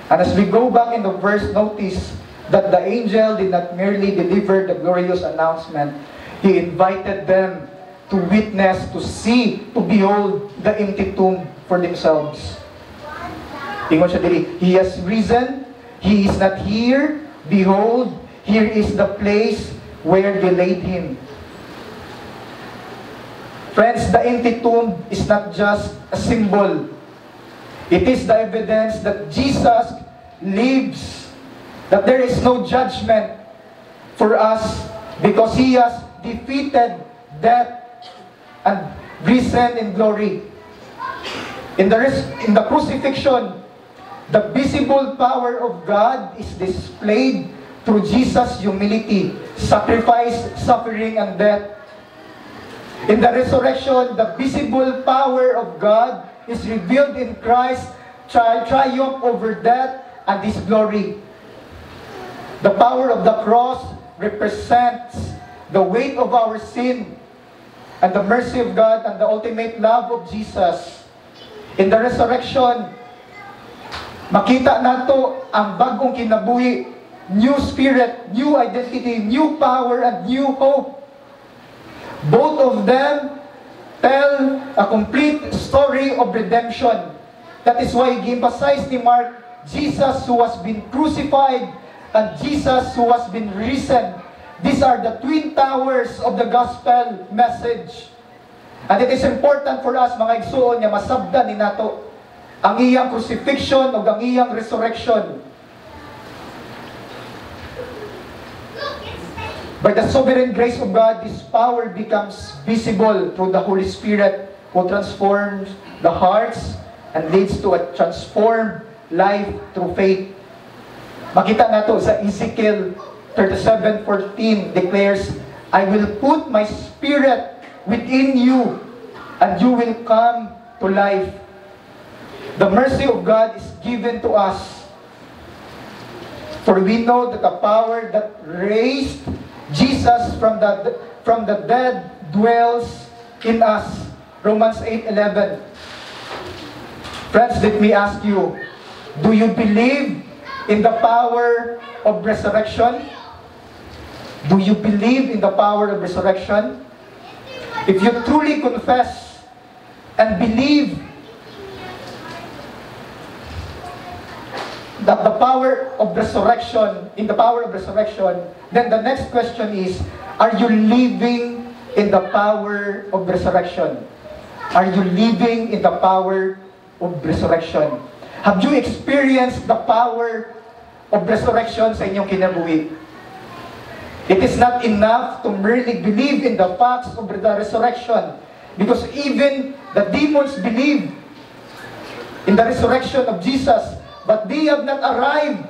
And as we go back in the verse, notice that the angel did not merely deliver the glorious announcement. He invited them to witness, to see, to behold the empty tomb for themselves. Ingon siya diri, He has risen. He is not here. Behold, here is the place where they laid Him. Friends, the empty tomb is not just a symbol. It is the evidence that Jesus lives, that there is no judgment for us because He has defeated death and risen in glory. In the crucifixion, The visible power of God is displayed through Jesus' humility, sacrifice, suffering, and death. In the resurrection, the visible power of God is revealed in Christ's triumph over death and His glory. The power of the cross represents the weight of our sin and the mercy of God and the ultimate love of Jesus. In the resurrection, makita nato ang bagong kinabuhi, new spirit, new identity, new power, and new hope. Both of them tell a complete story of redemption. That is why he-emphasize ni Mark, Jesus who has been crucified and Jesus who has been risen. These are the twin towers of the gospel message. And it is important for us, mga igsuon, nga masabdan ni nato ang iyang crucifixion o ang iyang resurrection. By the sovereign grace of God, this power becomes visible through the Holy Spirit who transforms the hearts and leads to a transformed life through faith. Makita nato sa Ezekiel 37:14 declares, I will put my spirit within you and you will come to life. The mercy of God is given to us. For we know that the power that raised Jesus from the dead dwells in us. Romans 8:11. Friends, let me ask you, do you believe in the power of resurrection? Do you believe in the power of resurrection? If you truly confess and believe that the power of resurrection, in the power of resurrection, then the next question is, are you living in the power of resurrection? Are you living in the power of resurrection? Have you experienced the power of resurrection sa inyong kinabuhi? It is not enough to merely believe in the facts of the resurrection, because even the demons believe in the resurrection of Jesus, but they have not arrived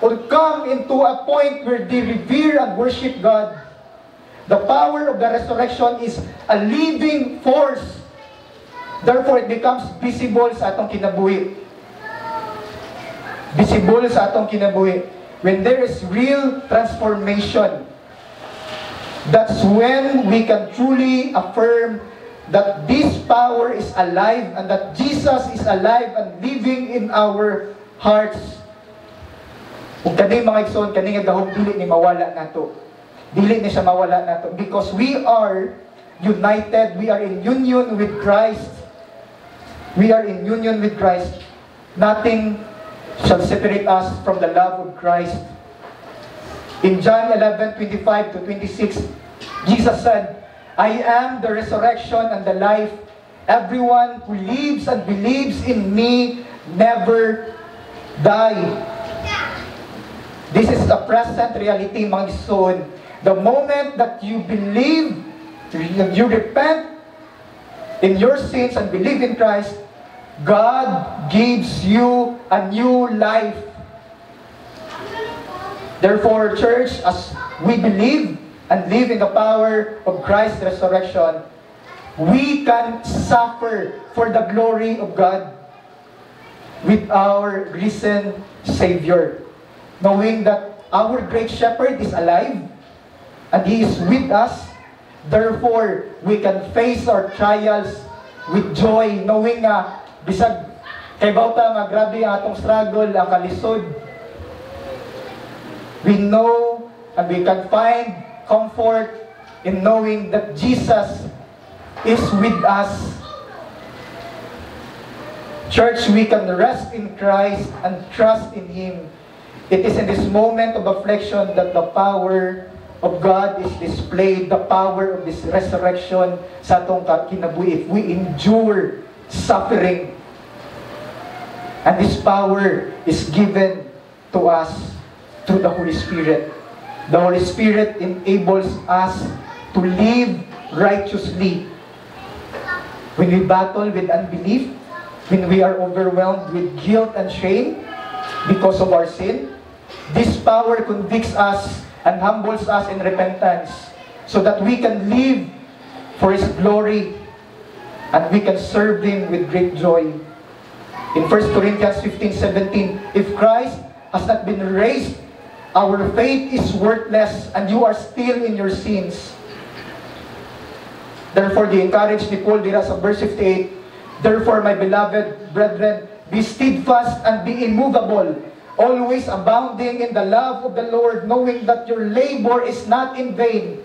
or come into a point where they revere and worship God. The power of the resurrection is a living force. Therefore, it becomes visible sa atong kinabuhi. Visible sa atong kinabuhi. When there is real transformation, that's when we can truly affirm that this power is alive and that Jesus is alive and living in our hearts. Kung kani mga igsoon, kani nga gahom dili ni mawala nato. Dili ni siya mawala nato because we are united, we are in union with Christ. We are in union with Christ. Nothing shall separate us from the love of Christ. In John 11:25 to 26, Jesus said, I am the resurrection and the life. Everyone who lives and believes in me never die. This is a present reality, mga son. The moment that you believe, you repent in your sins and believe in Christ, God gives you a new life. Therefore, church, as we believe and live in the power of Christ's resurrection, we can suffer for the glory of God with our risen Savior, knowing that our great shepherd is alive and He is with us. Therefore, we can face our trials with joy, knowing nga bisag kay bawta nga grabe ang atong struggle, ang kalisod, we know and we can find comfort in knowing that Jesus is with us. Church, we can rest in Christ and trust in Him. It is in this moment of affliction that the power of God is displayed, the power of this resurrection sa atong kinabuhi. If we endure suffering, and this power is given to us through the Holy Spirit. The Holy Spirit enables us to live righteously. When we battle with unbelief, when we are overwhelmed with guilt and shame because of our sin, this power convicts us and humbles us in repentance so that we can live for His glory and we can serve Him with great joy. In 1 Corinthians 15:17, if Christ has not been raised, our faith is worthless and you are still in your sins. Therefore, the encourage ni Paul dira sa verse 58, therefore, my beloved brethren, be steadfast and be immovable, always abounding in the love of the Lord, knowing that your labor is not in vain.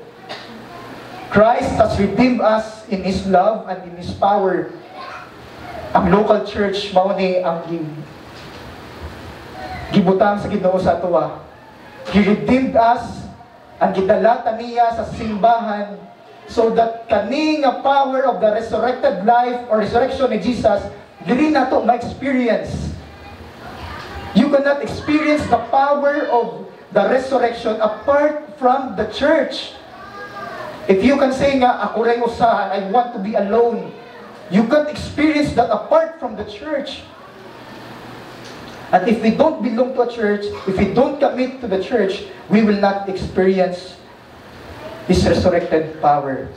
Christ has redeemed us in His love and in His power. Ang local church, mao ni ang gibutang sa Ginoo sa atoa. He redeemed us and gidalata niya sa simbahan so that kani nga power of the resurrected life or resurrection ni Jesus, dili nato ma-experience. You cannot experience the power of the resurrection apart from the church. If you can say nga, ako rin usahan, I want to be alone, you can't experience that apart from the church. And if we don't belong to a church, if we don't commit to the church, we will not experience His resurrected power.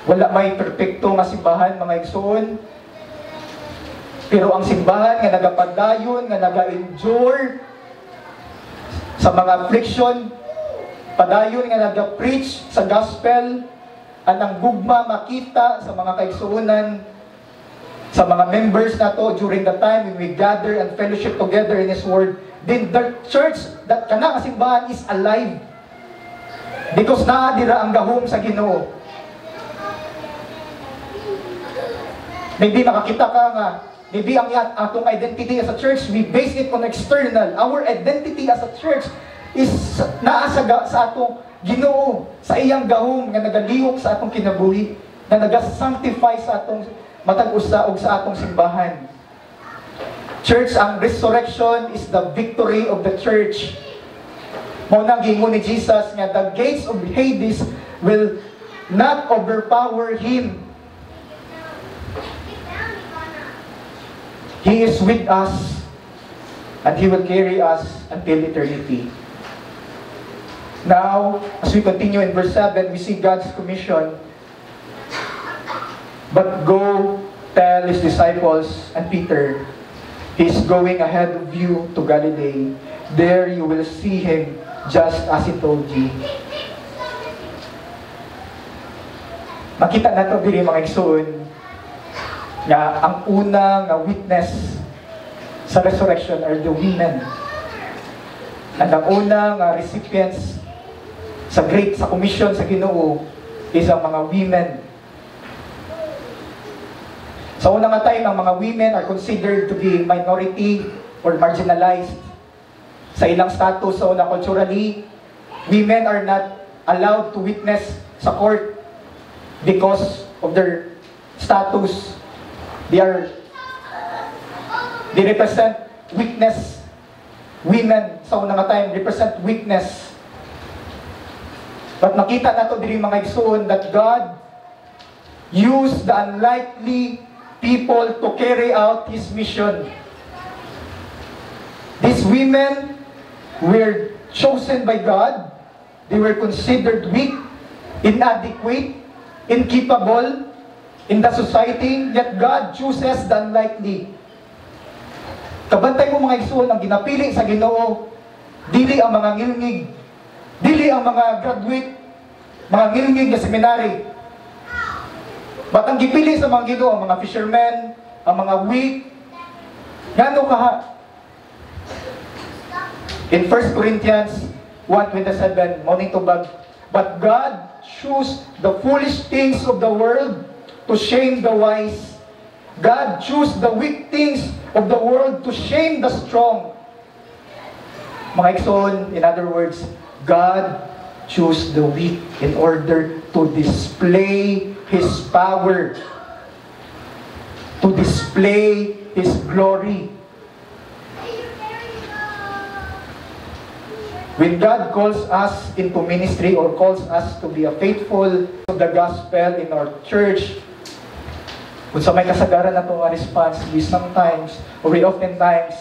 Wala may perpekto nga simbahan, mga igsoon. Pero ang simbahan nga nagapadayon, nga naga-endure sa mga affliction, padayon nga naga-preach sa gospel, at ang gugma makita sa mga kaigsuonan, sa mga members nato during the time when we gather and fellowship together in His Word, then the church, that kana nga simbahan is alive. Because naadira ang gahom sa Ginoo. Maybe nakakita ka nga, maybe ang atong identity as a church, we base it on external. Our identity as a church is naasaga sa atong Ginoo, sa iyang gahom nga nagalihok sa atong kinabuhi, na nagasanctify sa atong matag usa og sa atong simbahan. Church, ang resurrection is the victory of the church. Mao nang gingon ni Jesus nga the gates of Hades will not overpower Him. He is with us and He will carry us until eternity. Now, as we continue in verse 7, we see God's commission. But go tell His disciples and Peter, He is going ahead of you to Galilee. There you will see Him just as He told you. Makita nato diri mga igsoon nga ang una nga witness sa resurrection are the women. And ang una nga recipients sa commission sa Ginoo is ang mga women. Sa unang time, ang mga women are considered to be minority or marginalized. Sa ilang status, sa una culturally, women are not allowed to witness sa court because of their status. They represent weakness. Women sa unang time represent weakness. But makita nato diri mga igsoon that God used the unlikely people to carry out His mission. These women were chosen by God. They were considered weak, inadequate, incapable in the society, yet God chooses the unlikely. Kabantay mo mga igsoon, ang ginapili sa Ginoo, dili ang mga ngilngig, dili ang mga graduate, mga ngilngig na seminary. But ang gipili sa mga Ginoo, ang mga fishermen, ang mga weak, ngano kaha? In 1 Corinthians 1:27, morning to bag, but God chose the foolish things of the world to shame the wise. God chose the weak things of the world to shame the strong. Mga igsoon, in other words, God chose the weak in order to display His power, to display His glory. When God calls us into ministry or calls us to be a faithful to the gospel in our church, Kung sa may kasagaran na itong response, we sometimes, or we oftentimes,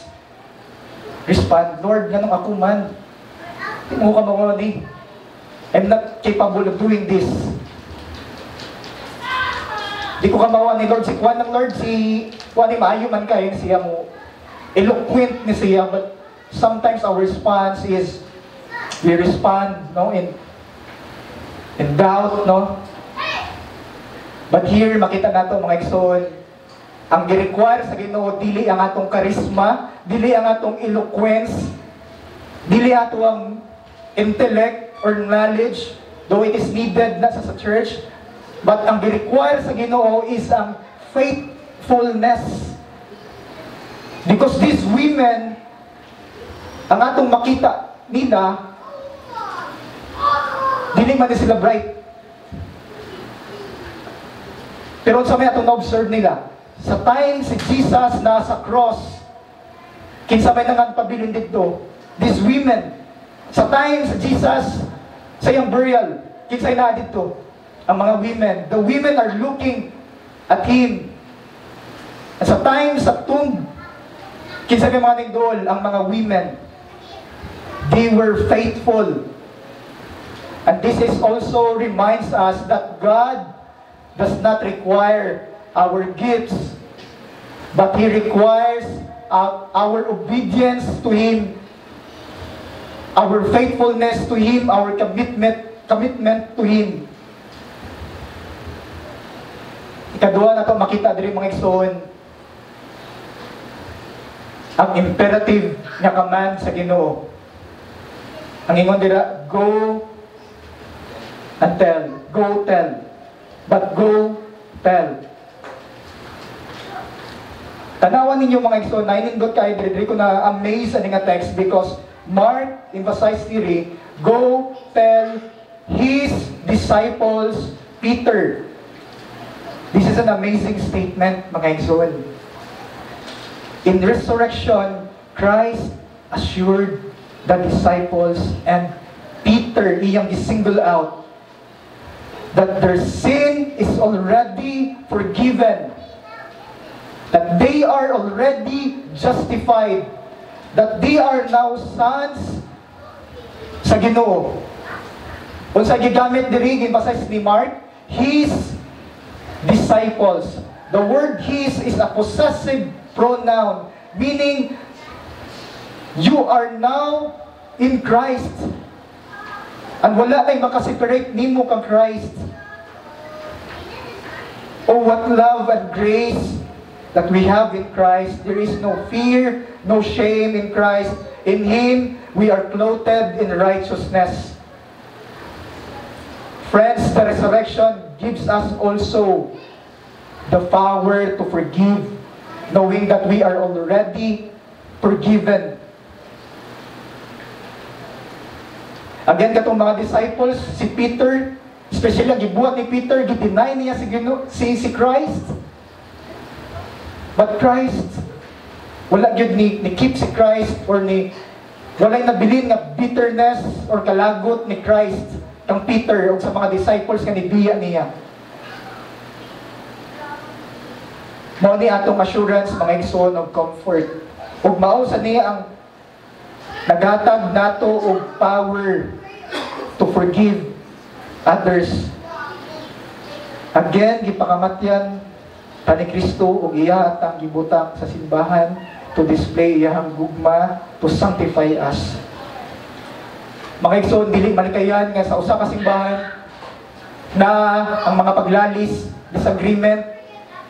respond, Lord, ganun ako man. Hindi mo ka mawani. I'm not capable of doing this. Di ko kamawa ni Lord. Si Juan ng Lord, si Juan ni maayo man kayo, siya mo eloquent ni siya, but sometimes our response is, we respond, no, in doubt, no? But here, makita nato mga igsoon, ang gi-require sa Ginoo dili ang atong charisma, dili ang atong eloquence, dili ato ang intellect or knowledge, though it is needed na sa church, but ang gi-require sa Ginoo is ang faithfulness. Because these women, ang atong makita nila, dili man sila bright. Pero sa may atong na-observe nila, sa time si Jesus na sa cross, kinsa may nangan pabilin dito, these women, sa time si Jesus sa iyang burial, kinsay na dito, ang mga women, the women are looking at Him. At sa time sa tomb, kinsay may mga nindol, ang mga women, they were faithful. And this is also reminds us that God does not require our gifts, but He requires our obedience to Him, our faithfulness to Him, our commitment to Him. Ikaduha na ito makita diri mga igsoon, ang imperative nga command sa Ginoo. Ang ingon dira, go and tell. Go tell. But go tell. Tanawan ninyo mga igsoon, nainindot kayo diri ko na amaze sa nga text because Mark emphasized diri, go tell His disciples Peter. This is an amazing statement mga igsoon. In resurrection, Christ assured the disciples and Peter iyang gisingle out that their sin is already forgiven, that they are already justified, that they are now sons sa Ginoo. Unsa gigamit diri ginbasay ni Mark, His disciples. The word His is a possessive pronoun, meaning you are now in Christ. And wala ay makaseparate nimo kang Christ. Oh, what love and grace that we have in Christ. There is no fear, no shame in Christ. In Him, we are clothed in righteousness. Friends, the resurrection gives us also the power to forgive, knowing that we are already forgiven. Again, katong mga disciples, si Peter, especially ang gibuhat ni Peter, gideny niya si Christ. But Christ, wala yun ni keep si Christ or wala'y nabilin nga bitterness or kalagot ni Christ kang Peter o sa mga disciples nga nibiya niya. Mao ni atong assurance mga igsoon of comfort. Ug mao sa niya ang naghatag nato og power to forgive others. Again, gipakamatyan ta ni Kristo ug iya atang gibutang sa simbahan to display iyang gugma to sanctify us. Mga igsoon, dili malikayan nga sa usa ka simbahan na ang mga paglalis, disagreement,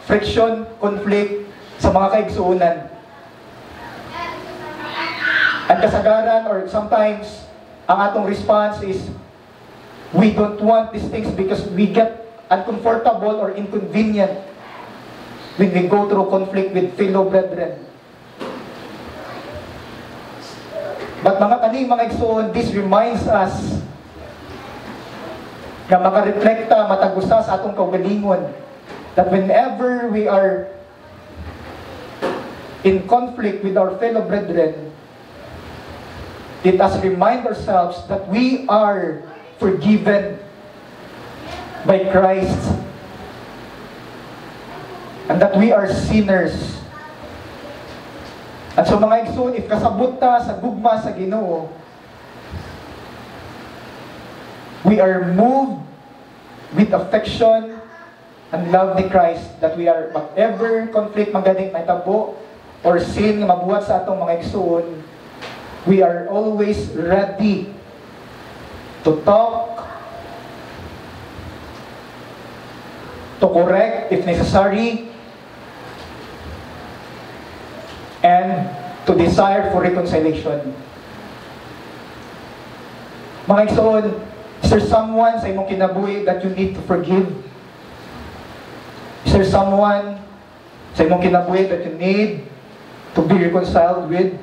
friction, conflict sa mga kaigsuunan. Ang kasagaran or sometimes ang atong response is we don't want these things because we get uncomfortable or inconvenient when we go through conflict with fellow brethren. But mga igsoon, this reminds us na makareflekta, matagusa sa atong kaugalingon that whenever we are in conflict with our fellow brethren, let us remind ourselves that we are forgiven by Christ. and that we are sinners. At so mga igsoon, if kasabot ta sa gugma sa Ginoo, we are moved with affection and love ni Christ, that we are whatever conflict magaling may tabo or sin nga mabuhat sa atong mga igsoon, we are always ready to talk, to correct if necessary, and to desire for reconciliation. Mga igsoon, is there someone sa imong kinabuhi that you need to forgive? Is there someone sa imong kinabuhi that you need to be reconciled with?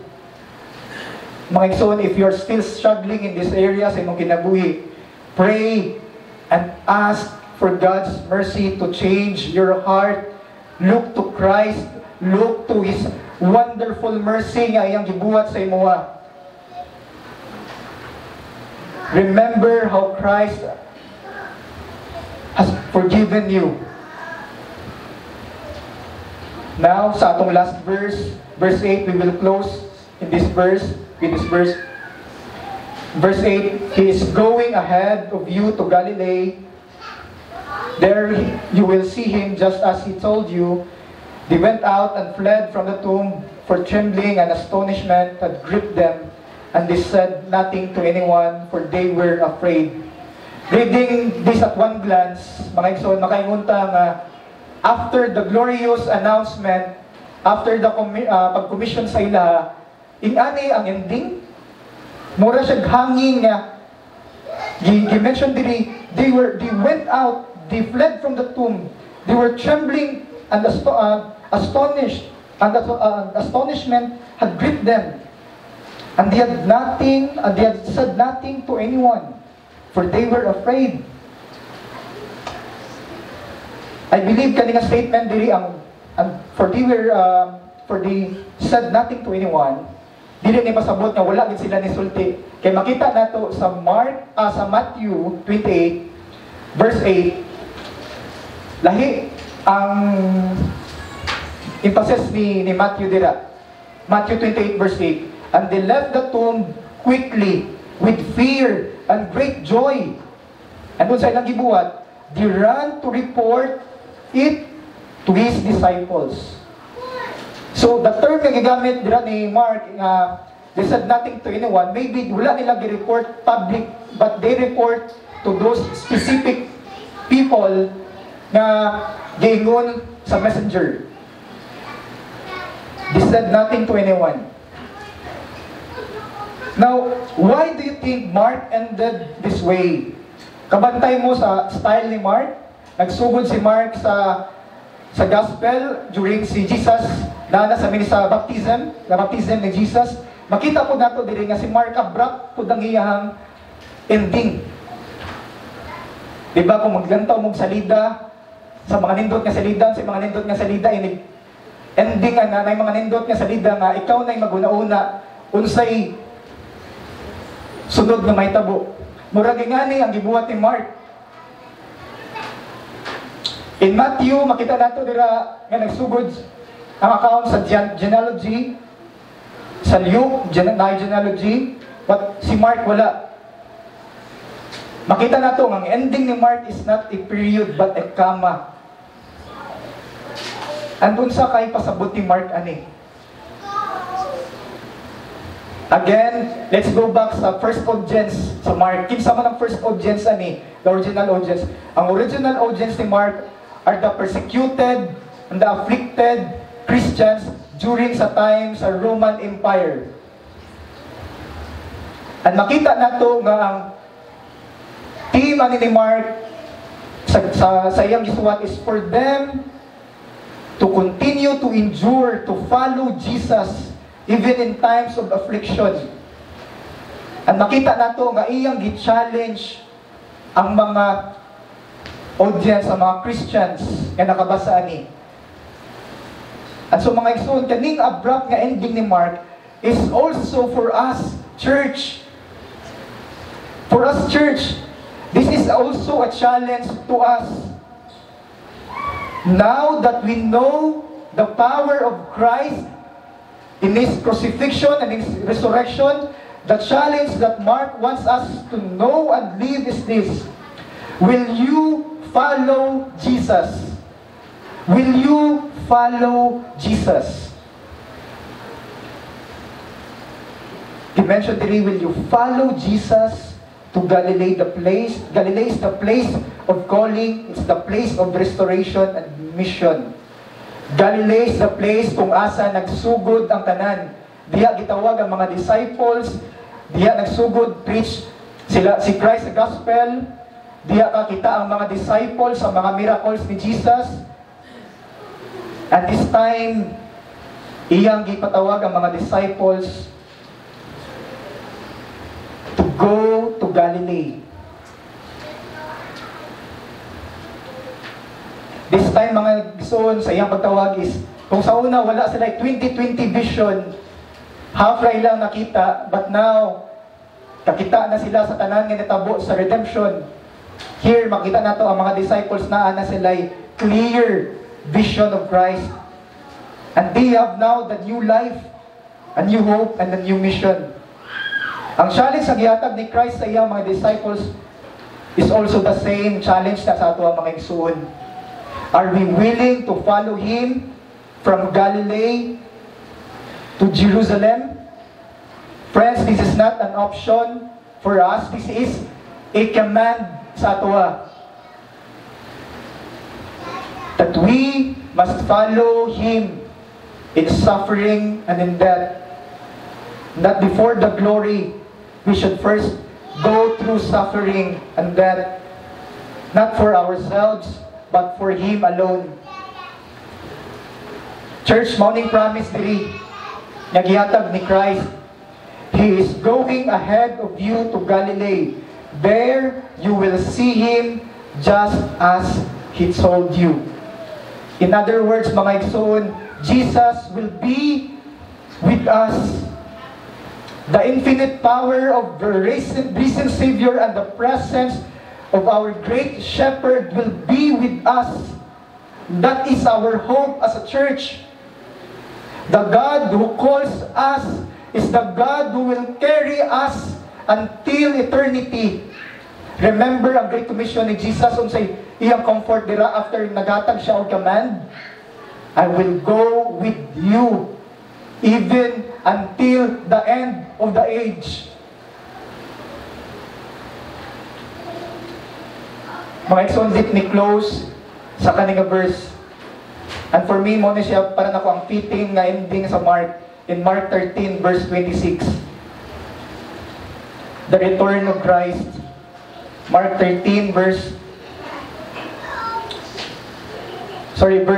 Mga igsoon, if you're still struggling in this area sa imong kinabuhi, pray and ask for God's mercy to change your heart. Look to Christ. Look to His wonderful mercy nga iyang gibuhat sa imoha. Remember how Christ has forgiven you. Now, sa atong last verse, verse 8, we will close in this verse, with this verse. Verse 8, He is going ahead of you to Galilee. There you will see Him just as He told you. They went out and fled from the tomb, for trembling and astonishment had gripped them, and they said nothing to anyone, for they were afraid. Reading this at one glance, mga igsoon, makaingunta nga, after the glorious announcement, after the pag-commission sa ila, ingani ang ending, mura siya hangin nga, gi-mention diri, they went out, they fled from the tomb, they were trembling and astonished, and astonishment had gripped them. And they had said nothing to anyone, for they were afraid. I believe kaninga statement diri for they said nothing to anyone. Dili ni pasabot nga wala gid sila ni sulti. Kay makita nato sa Matthew 28 verse 8. Lahi ang emphasis ni Matthew dira. Matthew 28 verse 8. And they left the tomb quickly with fear and great joy. And doon sa ilang gibuhat, they ran to report it to His disciples. So the term nga gigamit dira ni Mark, they said nothing to anyone, maybe wala nila gi-report public, but they report to those specific people na giingon sa messenger. They said nothing to anyone. Now, why do you think Mark ended this way? Kabantay mo sa style ni Mark. Nagsugod si Mark sa gospel during si Jesus na sa baptism ni Jesus. Makita po nato diri nga si Mark abrupt pud ang iyang ending. Diba kung maglantaw mong salida sa mga nindot nga salida ini ending na mga nindot nga salida nga ikaw nay maguna-una unsay sunod nga may tabo. Murag ngani ang gibuhat ni Mark. In Matthew, makita nato dira nga nagsugod ang account sa genealogy, sa Luke, genealogy, but si Mark wala. Makita nato ang ending ni Mark is not a period but a comma. Andun sa kay pasabot ni Mark ani. Again, let's go back sa first audience sa Mark. Kinsa man ang first audience ani, the original audience. Ang original audience ni Mark are the persecuted and the afflicted Christians during sa time sa Roman Empire. At makita nato nga ang team ani ni Mark sa iyang gisuwat is for them to continue to endure, to follow Jesus even in times of affliction. At makita nato nga iyang gi-challenge ang mga audience, ang mga Christians nga nakabasa ani. At so mga igsoon, kaning abrupt nga ending ni Mark is also for us, church. For us, church, this is also a challenge to us. Now that we know the power of Christ in His crucifixion and His resurrection, the challenge that Mark wants us to know and live is this: will you follow Jesus? Will you follow Jesus? He mentioned today, will you follow Jesus to Galilee, the place? Galilee is the place of calling. It's the place of restoration and mission. Galilee is the place kung asa nagsugod ang tanan. Diya gitawag ang mga disciples. Diya nagsugod, preach si Christ the gospel. Diya kakita ang mga disciples, ang mga miracles ni Jesus. At this time, iyang gipatawag ang mga disciples to go to Galilee. This time, mga gison, sa iyang pagtawag is, kung sa una, wala sila 2020 vision, half ray lang nakita, but now, kakita na sila sa tanan nga natabo sa redemption. Here, makita na to ang mga disciples na sila clear vision of Christ. And they have now the new life, a new hope, and a new mission. Ang challenge sa gihatag ni Christ sa iyang mga disciples is also the same challenge na sa ato ang mga igsoon. Are we willing to follow Him from Galilee to Jerusalem? Friends, this is not an option for us. This is a command sa ato. That we must follow Him in suffering and in death. Not before the glory. We should first go through suffering and death, not for ourselves, but for Him alone. Church, morning promise diri, nagihatag ni Christ. He is going ahead of you to Galilee. There you will see Him just as He told you. In other words, mga igsoon, Jesus will be with us. The infinite power of the risen Savior and the presence of our great Shepherd will be with us. That is our hope as a church. The God who calls us is the God who will carry us until eternity. Remember ang Great Commission ni Jesus unsay iyang comfort dira after nagatag siya og command, I will go with you even until the end of the age. Mga igsoon, let me close sa kaning verse. And for me, mo na siya para na ko ang fitting na ending sa Mark, in Mark 13 verse 26. The return of Christ. Mark 13 verse 24.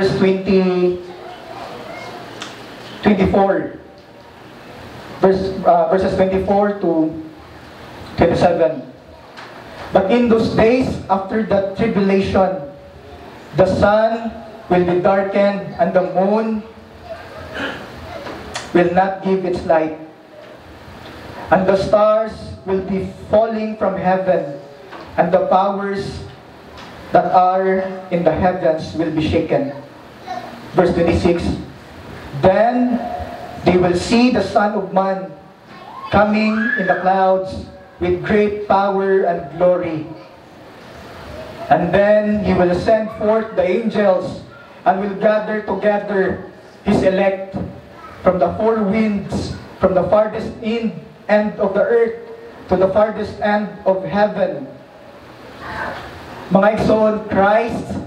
Verses 24 to 27. But in those days, after the tribulation, the sun will be darkened and the moon will not give its light. And the stars will be falling from heaven, and the powers that are in the heavens will be shaken. Verse 26. Then they will see the Son of Man coming in the clouds with great power and glory. And then He will send forth the angels and will gather together His elect from the four winds, from the farthest end of the earth to the farthest end of heaven. Mga igsoon, Christ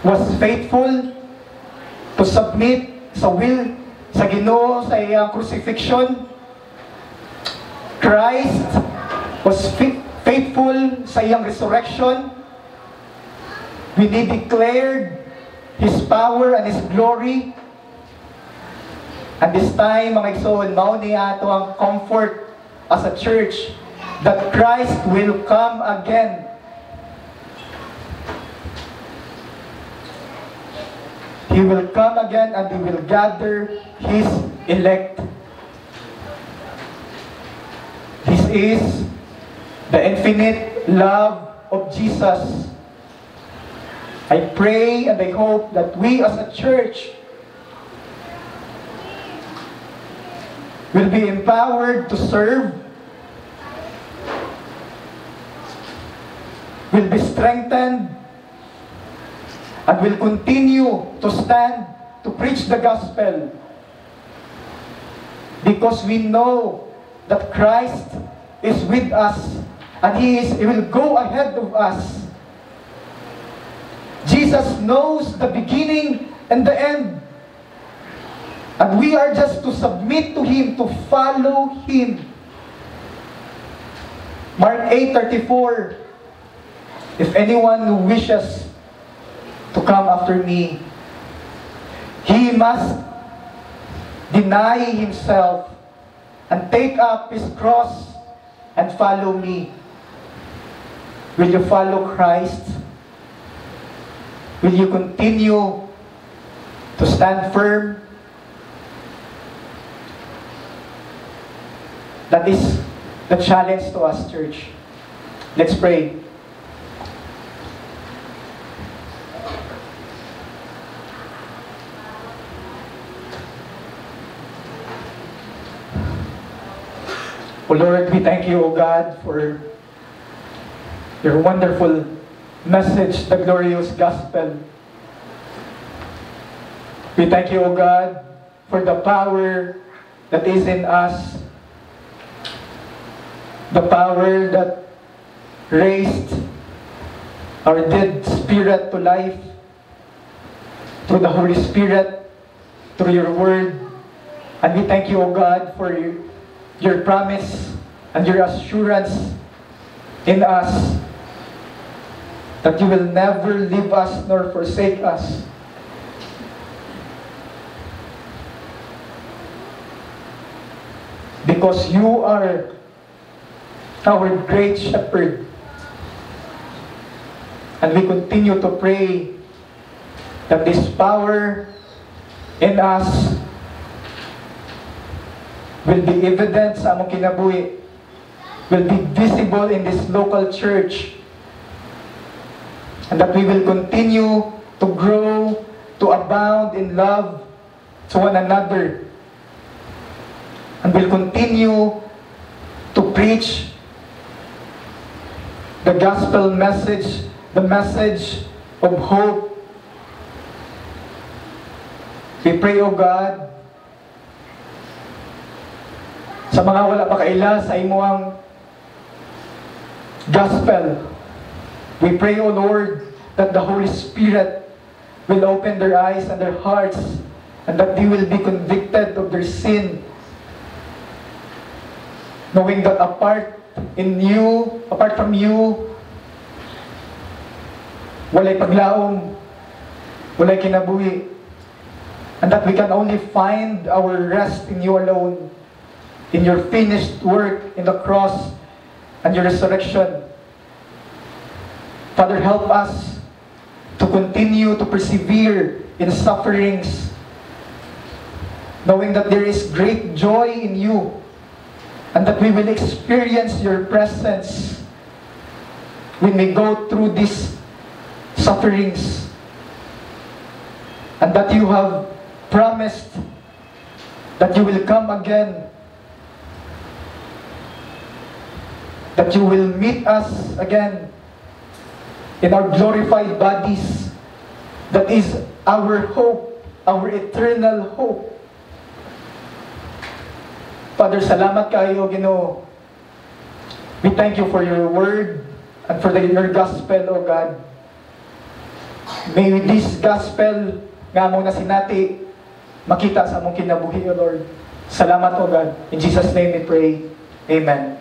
was faithful to submit sa will sa Ginoo sa iyang crucifixion. Christ was faithful sa iyang resurrection. When He declared His power and His glory. And this time, mga igsoon, mao ni ato ang comfort as a church that Christ will come again. He will come again and He will gather His elect. This is the infinite love of Jesus. I pray and I hope that we as a church will be empowered to serve, will be strengthened, and will continue to stand to preach the gospel, because we know that Christ is with us and He will go ahead of us. Jesus knows the beginning and the end, and we are just to submit to Him, to follow Him. Mark 8:34, if anyone who wishes to come after me, he must deny himself and take up his cross and follow me. Will you follow Christ? Will you continue to stand firm? That is the challenge to us, church. Let's pray. O Lord, we thank you, O God, for your wonderful message, the glorious gospel. We thank you, O God, for the power that is in us, the power that raised our dead spirit to life through the Holy Spirit, through your word. And we thank you, O God, for your promise and your assurance in us that you will never leave us nor forsake us. Because you are our great shepherd. And we continue to pray that this power in us will be evident sa among kinabuhi, will be visible in this local church, and that we will continue to grow, to abound in love to one another, and will continue to preach the gospel message, the message of hope. We pray, O God, sa mga wala pa kaila sa imuang gospel, we pray, O Lord, that the Holy Spirit will open their eyes and their hearts, and that they will be convicted of their sin, knowing that apart from you, walay paglaom, walay kinabuhi, and that we can only find our rest in you alone, in your finished work in the cross and your resurrection. Father, help us to continue to persevere in sufferings, knowing that there is great joy in you, and that we will experience your presence when we go through these sufferings, and that you have promised that you will come again, that you will meet us again in our glorified bodies. That is our hope, our eternal hope. Father, salamat kayo, Ginoo. We thank you for your word and for your gospel, O God. May this gospel nga mo na sinati makita sa among kinabuhi, O Lord. Salamat, O God. In Jesus' name we pray. Amen.